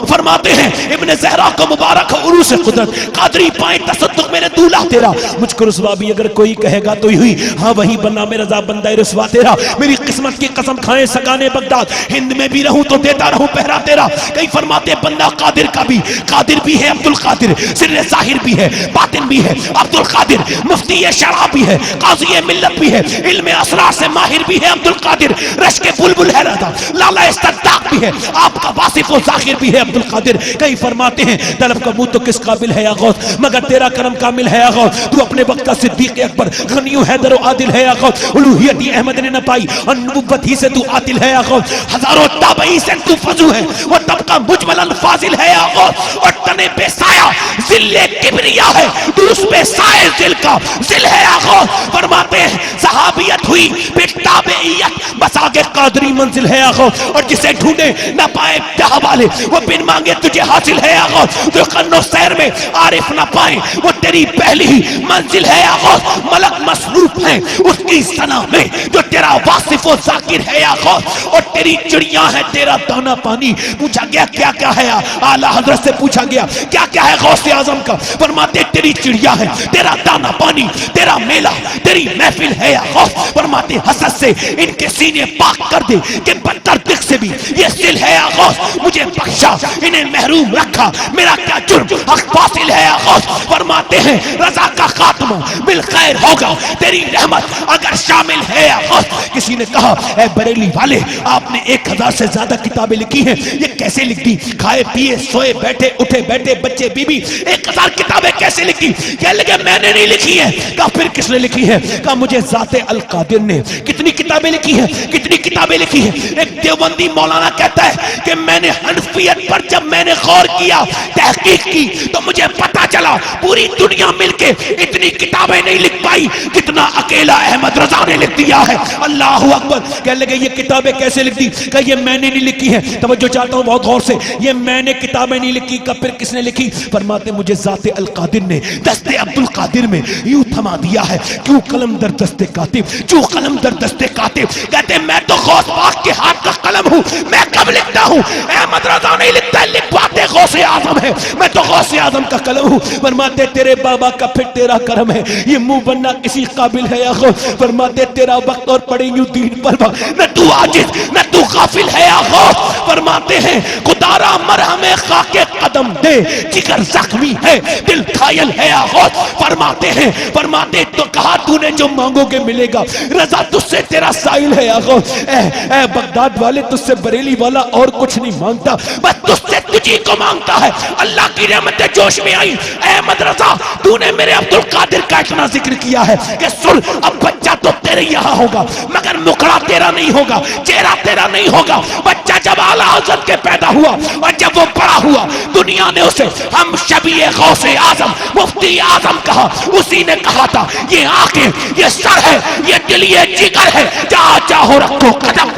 फरमाते हैं इब्ने ज़हरा को मुबारक उरूस कुदरत, कादरी पाए तसद्दुक मेरे दूल्हा तेरा। मुझको रुसवा भी अगर कोई कहेगा तो हुई, हाँ वही बना मेरा रजा बंदा रुसवा तेरा। मेरी किस्मत की कसम खाए सगाने बगदाद, हिंद में भी रहूं तो देता रहूं पहरा तेरा। कई फरमाते बंदा कादिर का भी, कादिर भी है अब्दुल कादिर, सिर्र ज़ाहिर भी है बातिन भी है अब्दुल कादिर, मुफ्ती शराब भी है, काज़ी मिल्लत भी है, इल्म असरार से माहिर भी है अब्दुल कादिर, रश के बुलबुल है राजा लाला इस्तदाक भी है, आपका वासिफ व ज़ाहिर भी है अब्दुल कादिर। कई फरमाते हैं तलब का मुंह तो किस काबिल है या गौस, मगर तेरा करम कामिल है या गौस। तू अपने वक्त का सिद्दीक अकबर, गनियो हैदर व आदिल है या गौस। उलूहियत ही अहमद ने न पाई और नबुव्वत ही से तू आदिल है या गौस। हजारों ताबई से तू फजू है, वो तबका मुजमलन फाजिल है या गौस। और तने पे साया जिल्ले किबरिया है, तू उस पे साए जिल का जिल है या गौस। फरमाते हैं सहाबियत हुई बेताबेयत, बस आगे कादरी मंजिल है या गौस। और जिसे ढूंढे न पाए ब्याह वाले, वो बिन मांगे तुझे हासिल है या गौस। जो कन्नो सैर में आरिफ न पाए, वो तेरी पहली ही मंजिल है या गौस। मलक मसरूफ है उसकी सना में, जो तेरा वासिफ व ज़ाकिर है या गौस। और तेरी चिड़िया है तेरा दाना पानी। पूछा गया क्या क्या है, आला हजरत से पूछा गया क्या क्या है गौसे आजम का। फरमाते तेरी चिड़िया है, तेरा दाना पानी, तेरा मेला, तेरी महफिल है या गौस। फरमाते हसद से इनके सीने पाक कर दे कि बदतर दिख से भी ये सिल है या गौस। मुझे बख्शा इन्हें महरूम रखा, मेरा क्या जुर्म हक फासिल है या गौस। फरमाते हैं रजा का खात्मा बिल खैर होगा, तेरी रहमत अगर शामिल है या गौस। किसी ने कहा ऐ बरेली वाले आपने 1000 से ज्यादा किताबें लिखी हैं, ये कैसे लिख दी? खाए पिए सोए बैठे उठे बैठे बच्चे बीबी 1000 किताबें कैसे लिखी? क्या लगे मैंने नहीं लिखी है। कहा फिर किसने लिखी है? कहा मुझे ज़ाते अल कादिर ने। कितनी किताबें लिखी है? कितनी किताबें लिखी है? एक देवबंदी मौलाना कहता है कि मैंने हनफियत पर जब मैंने गौर किया तहकीक की तो मुझे पता चला पूरी दुनिया मिलके इतनी किताबें नहीं लिख पाई जितना अकेला अहमद रजा ने लिख दिया है। अल्लाह अकबर। कह लगे ये किताबें कैसे लिख दी? कहा ये मैंने नहीं लिखी है। तवज्जो चाहता हूं बहुत गौर से, ये मैंने किताबें नहीं लिखी। कब फिर किसने लिखी? फरमाते मुझे ज़ाते अल कादिर ने दस्ते अब्दुल कादिर में यूं थमा दिया है। क्यों कलम दर दस्ते कातिब, क्यों कलम दर दस्ते कातिब। कहते मैं तो गौस पाक के हाथ का कलम हूं, मैं कब लिखता हूं? अहमद रजा नहीं लिखता, लिखवाते गौसे आजम है, मैं तो गौसे आजम का कलम हूं। फरमाते तेरे बाबा का फिर तेरा करम है, ये मुंह बनना किसी काबिल है या गौस। फरमाते तेरा वक्त और पड़े यूं दीन पर न तू आजिज न तू गाफिल है या गौस। फरमाते हैं खुदारा मरहमे खाके कदम दे, जिगर जख्मी है दिल घायल है या गौस। फरमाते तो कहा तूने जो मांगोगे मिलेगा, रजा तुझसे तेरा साइल है या गौस। ए बगदाद वाले तुझसे बरेली वाला और कुछ नहीं मांगता, बस तुझसे तुझी को मांगता है। अल्लाह की रहमत जोश में आई। अहमद रजा तूने मेरे अब्दुल कादिर का इतना जिक्र किया है कि सुन अब बच्चा तो तेरे यहाँ होगा मगर मुखड़ा तेरा नहीं होगा, चेहरा तेरा नहीं होगा। बच्चा जब आला हज़रत के पैदा हुआ और जब वो बड़ा हुआ दुनिया ने उसे हम शबीए गौसे आजम मुफ्ती आजम कहा। उसी ने कहा था ये आंखें ये सर है ये दिल ये जिगर है, जहां चाहो रखो कदम।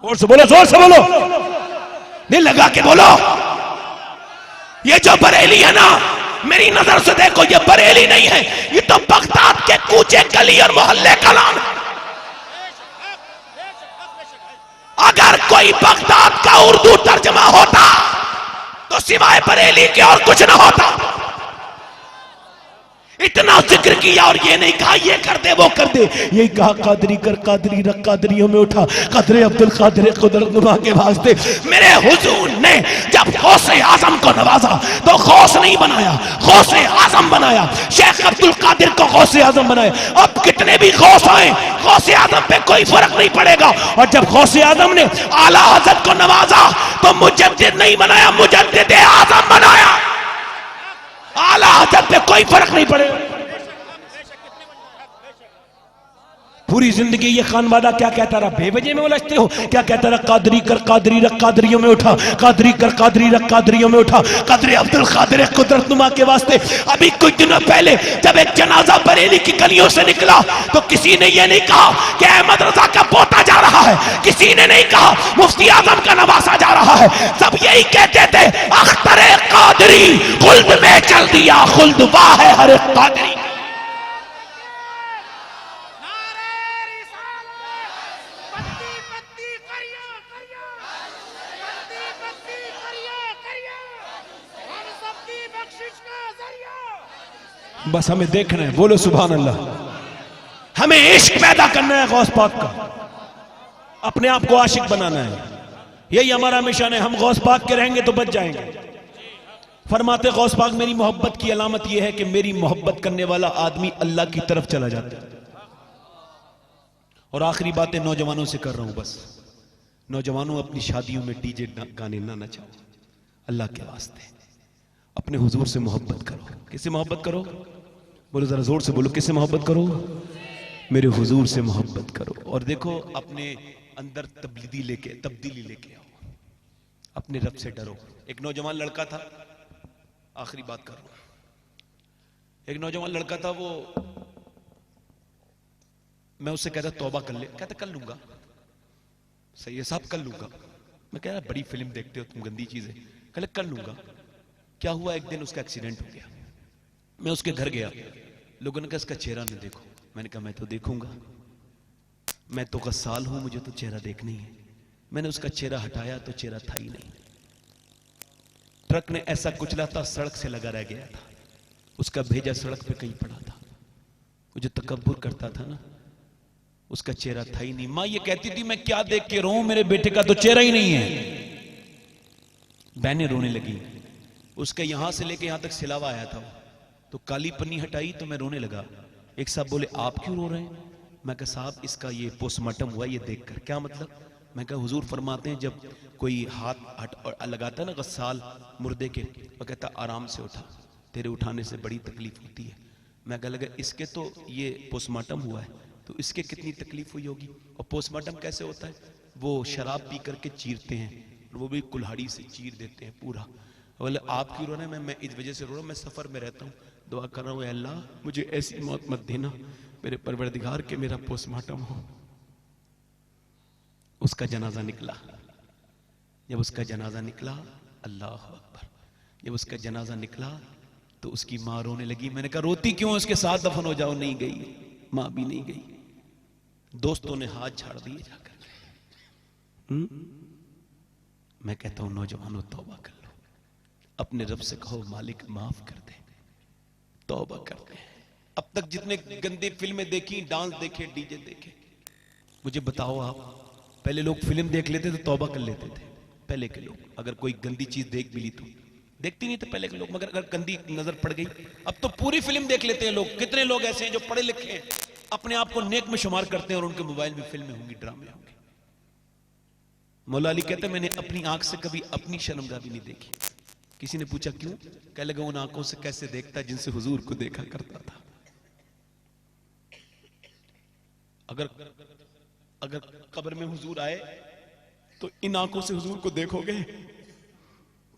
जोर से बोलो, जोर से बोलो, दिल लगा के बोलो। ये जो बरेली है ना, मेरी नजर से देखो ये बरेली नहीं है, ये तो बगदाद के कूचे गली और मोहल्ले का नाम है। अगर कोई बगदाद का उर्दू तर्जमा होता तो सिवाय बरेली के और कुछ ना होता। इतना जिक्र किया और ये नहीं कहा ये कर दे वो कर दे, यही कहा कादरी कर कादरी रख कादरियों में उठा, कदरे अब्दुल कादिर कुदरत नुमा के वास्ते। मेरे हुजूर ने जब गौसे आजम को नवाजा तो गौस नहीं बनाया, गौसे आजम बनाया। शेख अब्दुल कादिर को गौसे आजम बनाया। अब कितने भी गौस आए गौसे आजम पे कोई फर्क नहीं पड़ेगा। और जब गौसे आजम ने आला हज़रत को नवाजा तो मुजद्दिद नहीं बनाया, मुजद्दिद आजम बनाया। आला हज़रत पे कोई फर्क नहीं पड़ेगा। पूरी जिंदगी ये खानवादा क्या कहता रहा, बेवजह में उलझते हो। क्या कहता रहा, कादरी कर कादरी रख कादरियों में उठा, कादरी कर कादरी रख कादरियों में उठा, कादरी अब्दुल कादिर कुदरत नुमा के वास्ते। अभी कुछ दिनों पहले जब एक जनाजा बरेली की गलियों से निकला तो किसी ने ये नहीं कहा कि अहमद रजा का पोता जा रहा है, किसी ने नहीं कहा मुफ्ती आजम का नवासा जा रहा है। सब यही कहते थे अख्तरे कादरी खुल्द में चल दिया, खुल्द वाह है हर एक कादरी। बस हमें देखना है, बोलो सुभान अल्लाह। हमें इश्क पैदा करना है गौस पाक का, अपने आप को आशिक बनाना है, यही हमारा मिशन है। हम गौस पाक के रहेंगे तो बच जाएंगे। फरमाते गौस पाक मेरी मोहब्बत की अलामत यह है कि मेरी मोहब्बत करने वाला आदमी अल्लाह की तरफ चला जाता है। और आखिरी बातें नौजवानों से कर रहा हूं, बस नौजवानों अपनी शादियों में डीजे गाने ना नचाओ, अल्लाह के वास्ते अपने हुजूर से मोहब्बत करो। किससे मोहब्बत करो, बोलो जरा जोर से बोलो, किससे मोहब्बत करो, मेरे हुजूर से मोहब्बत करो। और देखो अपने अंदर तब्दीली लेके आओ, अपने रब से डरो। एक नौजवान लड़का था, आखिरी बात कर रहा हूं, एक नौजवान लड़का था, वो मैं उससे कहता तौबा कर ले, कहता कर लूंगा, सही है साहब कर लूंगा। मैं कह रहा बड़ी फिल्म देखते हो तुम, गंदी चीजें, कहले कर लूंगा। क्या हुआ, एक दिन उसका एक्सीडेंट हो गया। मैं उसके घर गया, लोगों ने कहा इसका चेहरा न देखो। मैंने कहा मैं तो देखूंगा, मैं तो गस्साल हूं, मुझे तो चेहरा देखना ही है। मैंने उसका चेहरा हटाया तो चेहरा था ही नहीं। ट्रक ने ऐसा कुचला था, सड़क से लगा रह गया था, उसका भेजा सड़क पे कहीं पड़ा था। वो जो तकब्बुर करता था ना, उसका चेहरा था ही नहीं। मां ये कहती थी मैं क्या देख के रोऊं, मेरे बेटे का तो चेहरा ही नहीं है। बहनें रोने लगी, उसके यहां से लेके यहां तक सिलावा आया था, तो काली पन्नी हटाई तो मैं रोने लगा। एक साहब बोले आप क्यों रो रहे हैं? मैं कहा साहब इसका ये पोस्टमार्टम हुआ ये देखकर। क्या मतलब? मैं कहा हुजूर फरमाते हैं जब कोई हाथ लगाता है ना गस्साल मुर्दे के, वो कहता आराम से उठा, तेरे उठाने से बड़ी तकलीफ होती है। मैं कहा लगा इसके तो ये पोस्टमार्टम हुआ है तो इसके कितनी तकलीफ हुई होगी। और पोस्टमार्टम कैसे होता है, वो शराब पी करके चीरते हैं, वो भी कुल्हाड़ी से चीर देते हैं पूरा। बोले आप क्यों रो रहे हैं? मैं इस वजह से रो रहा हूँ, मैं सफर में रहता हूँ, दुआ कर रहा हूँ अल्लाह मुझे ऐसी मौत मत देना मेरे परवरदिगार के मेरा पोस्टमार्टम हो। उसका जनाजा निकला, जब उसका जनाजा निकला, अल्लाह अकबर, जब उसका जनाजा निकला तो उसकी मां रोने लगी। मैंने कहा रोती क्यों, उसके साथ दफन हो जाओ। नहीं गई, मां भी नहीं गई। दोस्तों ने हाथ झाड़ दिए जाकर। मैं कहता हूं नौजवानों तौबा कर लो, अपने रब से कहो मालिक माफ कर दे, तौबा कर दे। अब तक जितने गंदी फिल्में देखी, डांस देखे, डीजे देखे, मुझे बताओ आप, पहले लोग फिल्म देख लेते तो तौबा कर लेते थे। पहले के लोग अगर कोई गंदी चीज देख भी ली तो देखती नहीं थे पहले के लोग, मगर अगर गंदी नजर पड़ गई अब तो पूरी फिल्म देख लेते हैं लोग। कितने लोग ऐसे हैं जो पढ़े लिखे हैं, अपने आप को नेक में शुमार करते हैं और उनके मोबाइल में फिल्में होंगी, ड्रामे होंगे। मौला अली कहते हैं मैंने अपनी आंख से कभी अपनी शर्मगाह भी नहीं देखी। किसी ने पूछा क्यों? कह लगा उन आंखों से कैसे देखता जिनसे हुजूर को देखा करता था। अगर कब्र में हुजूर आए तो इन आंखों से हुजूर को देखोगे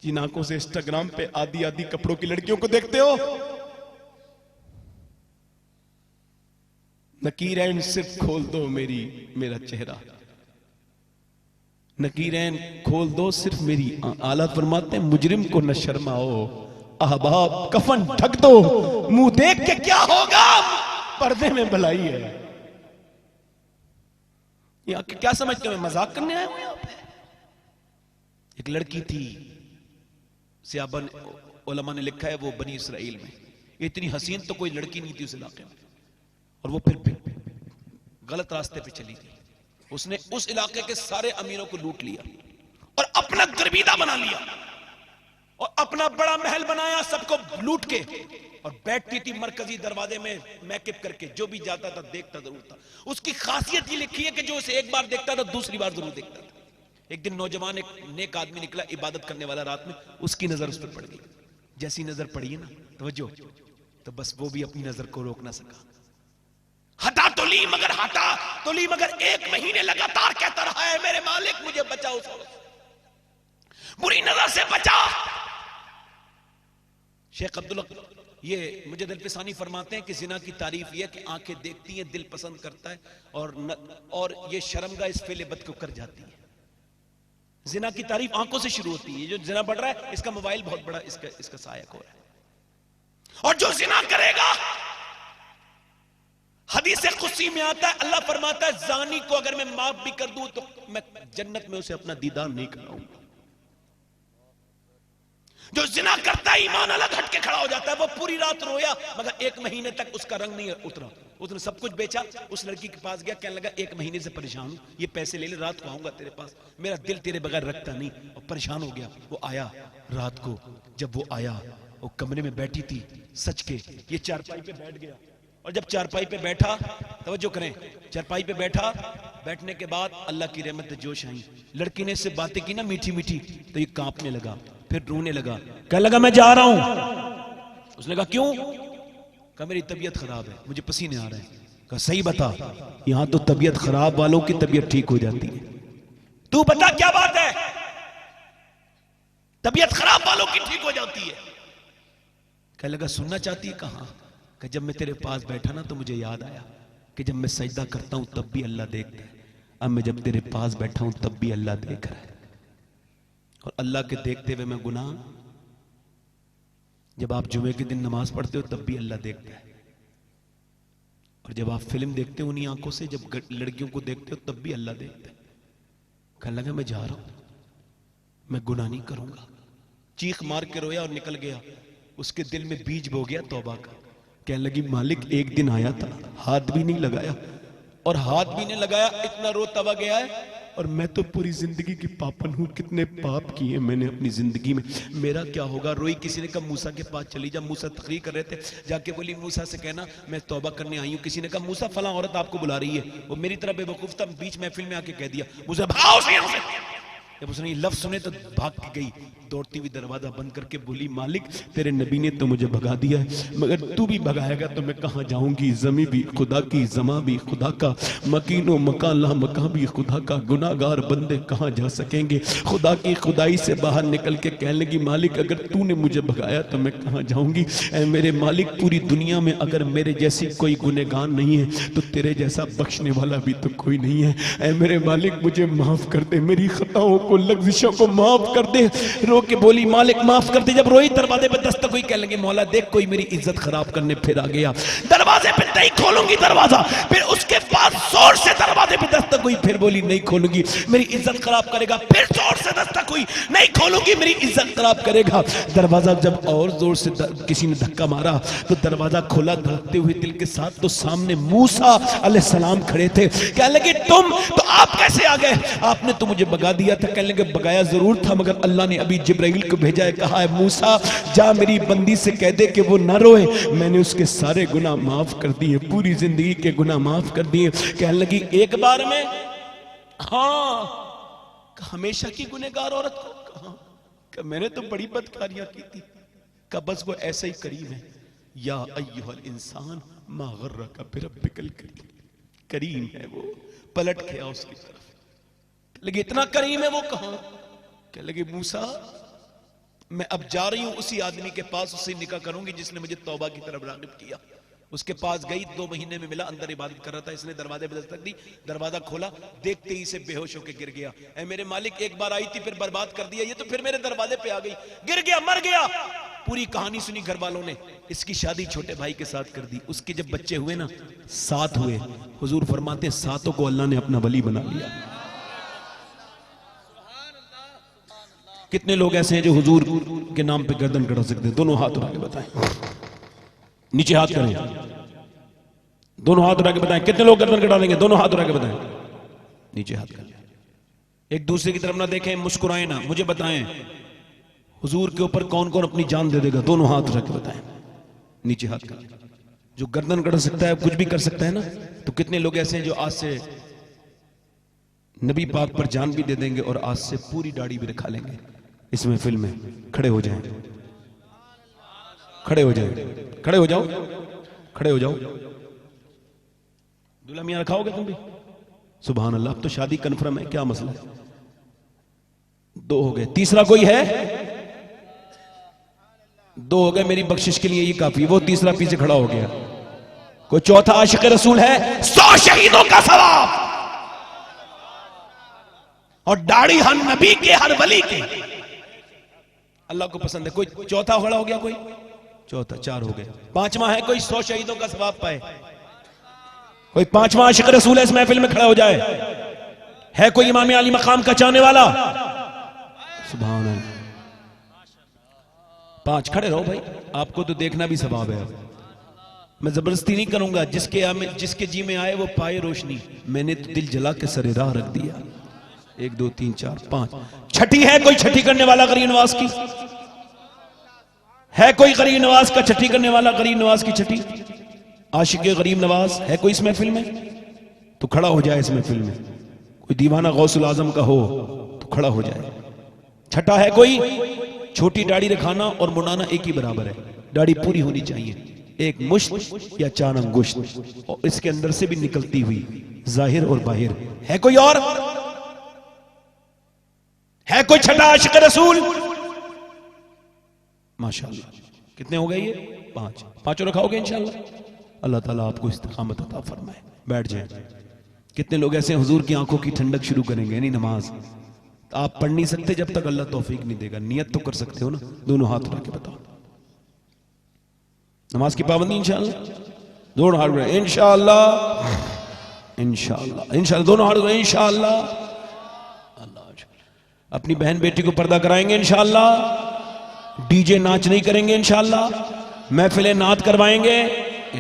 जिन आंखों से इंस्टाग्राम पे आधी आधी कपड़ों की लड़कियों को देखते हो। नकीरैन सिर्फ खोल दो मेरा चेहरा, नकीरैन खोल दो सिर्फ मेरी आला फरमाते हैं मुजरिम को न शर्माओ, अहबाब कफन ढक दो, मुंह देख के क्या होगा, पर्दे में भलाई है। यहाँ क्या समझते हो, मजाक करने आए हो यहाँ पे? एक लड़की थी, सियाबन उलमा ने लिखा है वो बनी इसराइल में, इतनी हसीन तो कोई लड़की नहीं थी उस इलाके में, और वो फिर गलत रास्ते पे चली गई। उसने उस इलाके के सारे अमीरों को लूट लिया और अपना गर्विदा बना लिया और अपना बड़ा महल बनाया, सबको लूट के, और बैठती थी मरकजी दरवाजे में मैकअप करके, जो भी जाता था देखता जरूर था। उसकी खासियत ये लिखी है कि जो उसे एक बार देखता था दूसरी बार जरूर देखता था। एक दिन नौजवान एक नेक आदमी निकला, इबादत करने वाला, रात में उसकी नजर उस पर पड़ गई। जैसी नजर पड़ी है ना तवज्जो, तो बस वो भी अपनी नजर को रोक ना सका, हटा तो ली मगर हटा तो ली मगर 1 महीने लगातार कहता रहा है मेरे मालिक मुझे बचा, उस बुरी नजर से बचा। शेख अब्दुल्ला ये मुझे दिल पे सानी फरमाते हैं कि जिना की तारीफ ये कि आंखें देखती हैं, दिल पसंद करता है और ये शर्मगा इस फेले बद को कर जाती है। जिना की तारीफ आंखों से शुरू होती है। जो जिना बढ़ रहा है इसका मोबाइल बहुत बड़ा इसका सहायक हो रहा है। और जो जिना करेगा, हदीस कुदसी में आता है, अल्लाह फरमाता है जानी को अगर मैं माफ भी कर दूं तो मैं जन्नत में उसे अपना दीदार नहीं कराऊंगा। जो जिना करता है ईमान अलग हट के खड़ा हो जाता है। वो पूरी रात रोया मगर 1 महीने तक उसका रंग नहीं उतरा। उसने सब कुछ बेचा, उस लड़की के पास गया, कहने लगा 1 महीने से परेशान हूं, ये पैसे ले ले, रात को आऊंगा तेरे पास, मेरा दिल तेरे बगैर रखता नहीं, और परेशान हो गया। वो आया रात को, जब वो आया वो कमरे में बैठी थी सच के, ये चारपाई पे बैठ गया, और जब चारपाई पे बैठा, तवज्जो करें, चारपाई पे बैठा, बैठने के बाद अल्लाह की रहमत जोश आई। लड़की ने इससे बातें की ना मीठी मीठी, तो ये कांपने लगा, फिर रोने लगा, कहने लगा मैं जा रहा हूं। उसने कहा क्यों? कहा मेरी तबीयत खराब है, मुझे पसीने आ रहे हैं। कहा सही बता, यहां तो तबीयत खराब वालों की तबीयत ठीक हो जाती है, तू बता क्या बात है? तबीयत खराब वालों की ठीक हो जाती है। कहने लगा सुनना चाहती है? कहां? कि जब मैं तेरे पास बैठा ना तो मुझे याद आया कि जब मैं सजदा करता हूं तब भी अल्लाह देखता है, अब मैं जब तेरे पास बैठा हूं तब भी अल्लाह देख रहा है, और अल्लाह के देखते हुए मैं गुनाह, जब आप जुमे के दिन नमाज पढ़ते हो तब भी अल्लाह देखता है, और जब आप फिल्म देखते हो उन्हीं आंखों से, जब लड़कियों को देखते हो तब भी अल्लाह देखता है। कहने लगा मैं जा रहा हूं, मैं गुनाह नहीं करूंगा। चीख मार के रोया और निकल गया। उसके दिल में बीज बो गया तौबा का। कहने लगी मालिक एक दिन आया था, हाथ भी नहीं लगाया, और हाथ भी नहीं लगाया, इतना रो तवा गया है, और मैं तो पूरी जिंदगी की पापन हूं, कितने पाप किए मैंने अपनी जिंदगी में, मेरा क्या होगा? रोई। किसी ने कहा मूसा के पास चली जा, मूसा तकरीर कर रहे थे, जाके बोली मूसा से कहना मैं तौबा करने आई हूं। किसी ने कहा मूसा फलां औरत आपको बुला रही है, वो मेरी तरह बेवकूफ था, बीच महफिल में आके कह दिया मूसा भागो से यहां से। जब उसने ये लफ्ज सुने तो भाग के गई, दौड़ती हुई दरवाजा बंद करके बोली मालिक तेरे नबी ने तो मुझे भगा दिया है, मगर तू भी भगाएगा तो मैं कहां जाऊंगी? जमी भी खुदा की, जमा भी खुदा का, मकीनो मकान ला मकान भी खुदा का, गुनाहगार बंदे कहां जा सकेंगे? खुदा की खुदाई से बाहर निकल के कहने लगी मालिक अगर तूने मुझे भगाया तो मैं कहां जाऊंगी? ऐ मेरे मालिक पूरी दुनिया में अगर मेरे जैसी कोई गुनहगार नहीं है तो तेरे जैसा बख्शने वाला भी तो कोई नहीं है। ऐ मेरे मालिक मुझे माफ कर दे, मेरी खताओं को, लग़्ज़िशों को माफ कर दे। रो के बोली मालिक माफ कर दे। जब रोई दरवाजे पे दस्तक हुई, कहने लगे मौला देख कोई मेरी इज्जत खराब करने फिर आ गया। दरवाजे पे नहीं खोलूंगी दरवाजा, फिर उसके बाद जोर से दरवाजे पे दस्तक हुई, फिर बोली नहीं खोलूंगी मेरी इज्जत खराब करेगा, फिर जोर से दस्तक हुई, नहीं खोलूंगी मेरी इज्जत खराब करेगा। दरवाजा जब और जोर से किसी ने धक्का मारा तो दरवाजा खोला धड़कते हुए दिल के साथ, तो सामने मूसा अलैहिस्सलाम खड़े थे। कहने लगे तुम तो आप कैसे आ गए? आपने तो मुझे भगा दिया था। कहने लगे भगाया जरूर था मगर अल्लाह ने अभी जिब्राइल को भेजा है, कहा है मूसा जा मेरी बंदी से कह दे कि वो ना रोए, मैंने उसके सारे गुनाह माफ कर दिए, पूरी जिंदगी के गुनाह माफ कर दिए। कहने लगी एक बार में? हाँ। हमेशा की गुनहगार औरत को? कहा मैंने तो बड़ी बदकारियां की थी। कहा बस वो ऐसा ही करीम है, या अय्युहल इंसान मा गर्रका बिरब्बिकल करीम, करीम है वो। पलट गया उसकी तरफ, लगे इतना करीम है वो। कहां? कह लगे मूसा मैं अब जा रही हूं उसी आदमी के पास, उससे निकाह करूंगी जिसने मुझे तौबा की तरफ राग़िब किया। उसके पास गई, 2 महीने में मिला, अंदर इबादत कर रहा था। इसने दरवाजे पे दस्तक दी, दरवाजा खोला, देखते ही से बेहोश होकर गिर गया। ऐ मेरे मालिक एक बार आई थी फिर बर्बाद कर दिया, ये तो फिर मेरे दरवाजे पे आ गई, गिर गया, मर गया। पूरी कहानी सुनी घर वालों ने। इसकी शादी छोटे भाई के साथ कर दी। उसके जब बच्चे हुए ना, 7 हुए। हुजूर फरमाते हैं 7 को अल्लाह ने अपना वली बना लिया। कितने लोग ऐसे हैं जो हुजूर के नाम पे गर्दन कटा सकते हैं? दोनों हाथ उठा के बताएं, नीचे हाथ करें, दोनों हाथ उठा के बताएं कितने लोग गर्दन कटा लेंगे? दोनों हाथ उठा के बताएं, नीचे हाथ करें। एक दूसरे की तरफ ना देखें, मुस्कुराएं ना, मुझे बताएं हुजूर के ऊपर कौन कौन अपनी जान दे देगा? दोनों हाथ उठा के बताएं, नीचे हाथ करें। जो गर्दन कटा सकता है कुछ भी कर सकता है ना, तो कितने लोग ऐसे हैं जो आज से नबी पाक पर जान भी दे देंगे और आज से पूरी दाढ़ी भी रखा लेंगे। इस महफिल में खड़े हो जाएं, खड़े हो जाएं, खड़े हो जाओ, खड़े हो जाओ। दूल्हा मियां रखाओगे तुम भी? सुभान अल्लाह, अब तो शादी कन्फर्म है, क्या मसला है? 2 हो गए, तीसरा कोई है? 2 हो गए, मेरी बख्शिश के लिए ये काफी। वो तीसरा पीछे खड़ा हो गया। कोई चौथा आशिक रसूल है? 100 शहीदों का सवाब और दाढ़ी हर नबी के, हर वली के, अल्लाह को पसंद है। कोई चौथा खड़ा हो गया? कोई चौथा, 4 हो गए। 5वां है कोई 100 शहीदों का सवाब पाए? कोई 5वां आशिक रसूल है इस महफिल में खड़ा हो जाए? है कोई इमाम अली मकाम का चाहने वाला? सुभान अल्लाह। 5 खड़े रहो भाई, आपको तो देखना भी सवाब है। मैं जबरदस्ती नहीं करूंगा, जिसके जी में आए वो पाए रोशनी। मैंने तो दिल जला के सरे राह रख दिया। 1 2 3 4 5। छठी है कोई? छठी करने वाला गरीब नवाज की है? कोई गरीब नवाज का छठी करने वाला? गरीब नवाज की छठी, आशिक गरीब नवाज है कोई इस महफिल में? तो खड़ा हो जाए इस महफिल में। कोई दीवाना गौसुल आजम का हो तो खड़ा हो जाए। छठा है कोई? छोटी दाढ़ी रखाना और मुड़ाना एक ही बराबर है। दाढ़ी पूरी होनी चाहिए, 1 मुश्त या 4 अंगुश्त, और इसके अंदर से भी निकलती हुई, जाहिर और बाहिर। है कोई और? है कोई छठा आशिक रसूल? माशाअल्लाह, कितने हो गए ये? 5। 5 रखाओगे इंशाअल्लाह? अल्लाह ताला आपको इस्तिकामत अता फरमाए। बैठ जाए। कितने लोग ऐसे हैं हुजूर की आंखों की ठंडक शुरू करेंगे? नहीं, नमाज आप पढ़ नहीं सकते जब तक अल्लाह तौफीक नहीं देगा। नियत तो कर सकते हो ना? दोनों हाथ उठा के बताओ। नमाज की पाबंदी इंशाअल्लाह, दोनों हाथ उठाए इंशाअल्लाह, इंशाअल्लाह, इंशाअल्लाह, दोनों हाथ उठाए इंशाअल्लाह। अल्लाह, अपनी बहन बेटी को पर्दा कराएंगे इंशाअल्लाह। डीजे नाच नहीं करेंगे इंशाअल्लाह। महफिलें नात करवाएंगे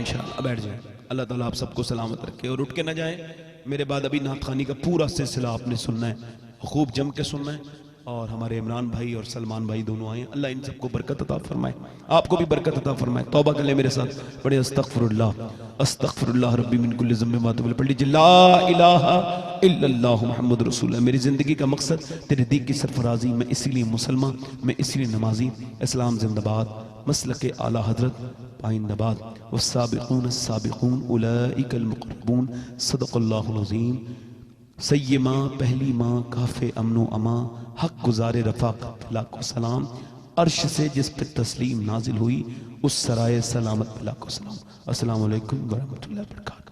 इंशाअल्लाह। बैठ जाए। अल्लाह ताला आप सबको सलामत रखे और उठ के ना जाए। मेरे बाद अभी नात खानी का पूरा सिलसिला आपने सुनना है, खूब जम के सुनना है। और हमारे इमरान भाई और सलमान भाई दोनों आए, अल्लाह इन सबको बरकत अता फरमाए, आपको भी बरकत अता फरमाए। तौबा कर ले मेरे साथ, बड़े अस्तगफिरुल्लाह, अस्तगफिरुल्लाह रब्बी मिन कुल्लि ज़म्बिन व अतूबु इलैह। पढ़ लीजिए ला इलाहा इल्लल्लाहु मुहम्मदुर रसूलुल्लाह। मेरी जिंदगी का मकसद तेरे दीन की सरफराजी, मैं इसीलिए मुसलमान, मैं इसीलिए नमाजी। इस्लाम जिंदाबाद, मसलक आला हजरत पाइंदाबाद। वस्साबिकून अस्साबिकून उलाइकल मुक़र्रबून। सदक़ल्लाहुल अज़ीम। सय्यमा पहली माँ काफ़े अमनो अमा, हक गुजारे रफ़ाक़त लाखो सलाम। अर्श से जिस पर तस्लीम नाजिल हुई, उस सराय सलामत लाखो सलाम। अस्सलामु अलैकुम व रहमतुल्लाहि व बरकातहू।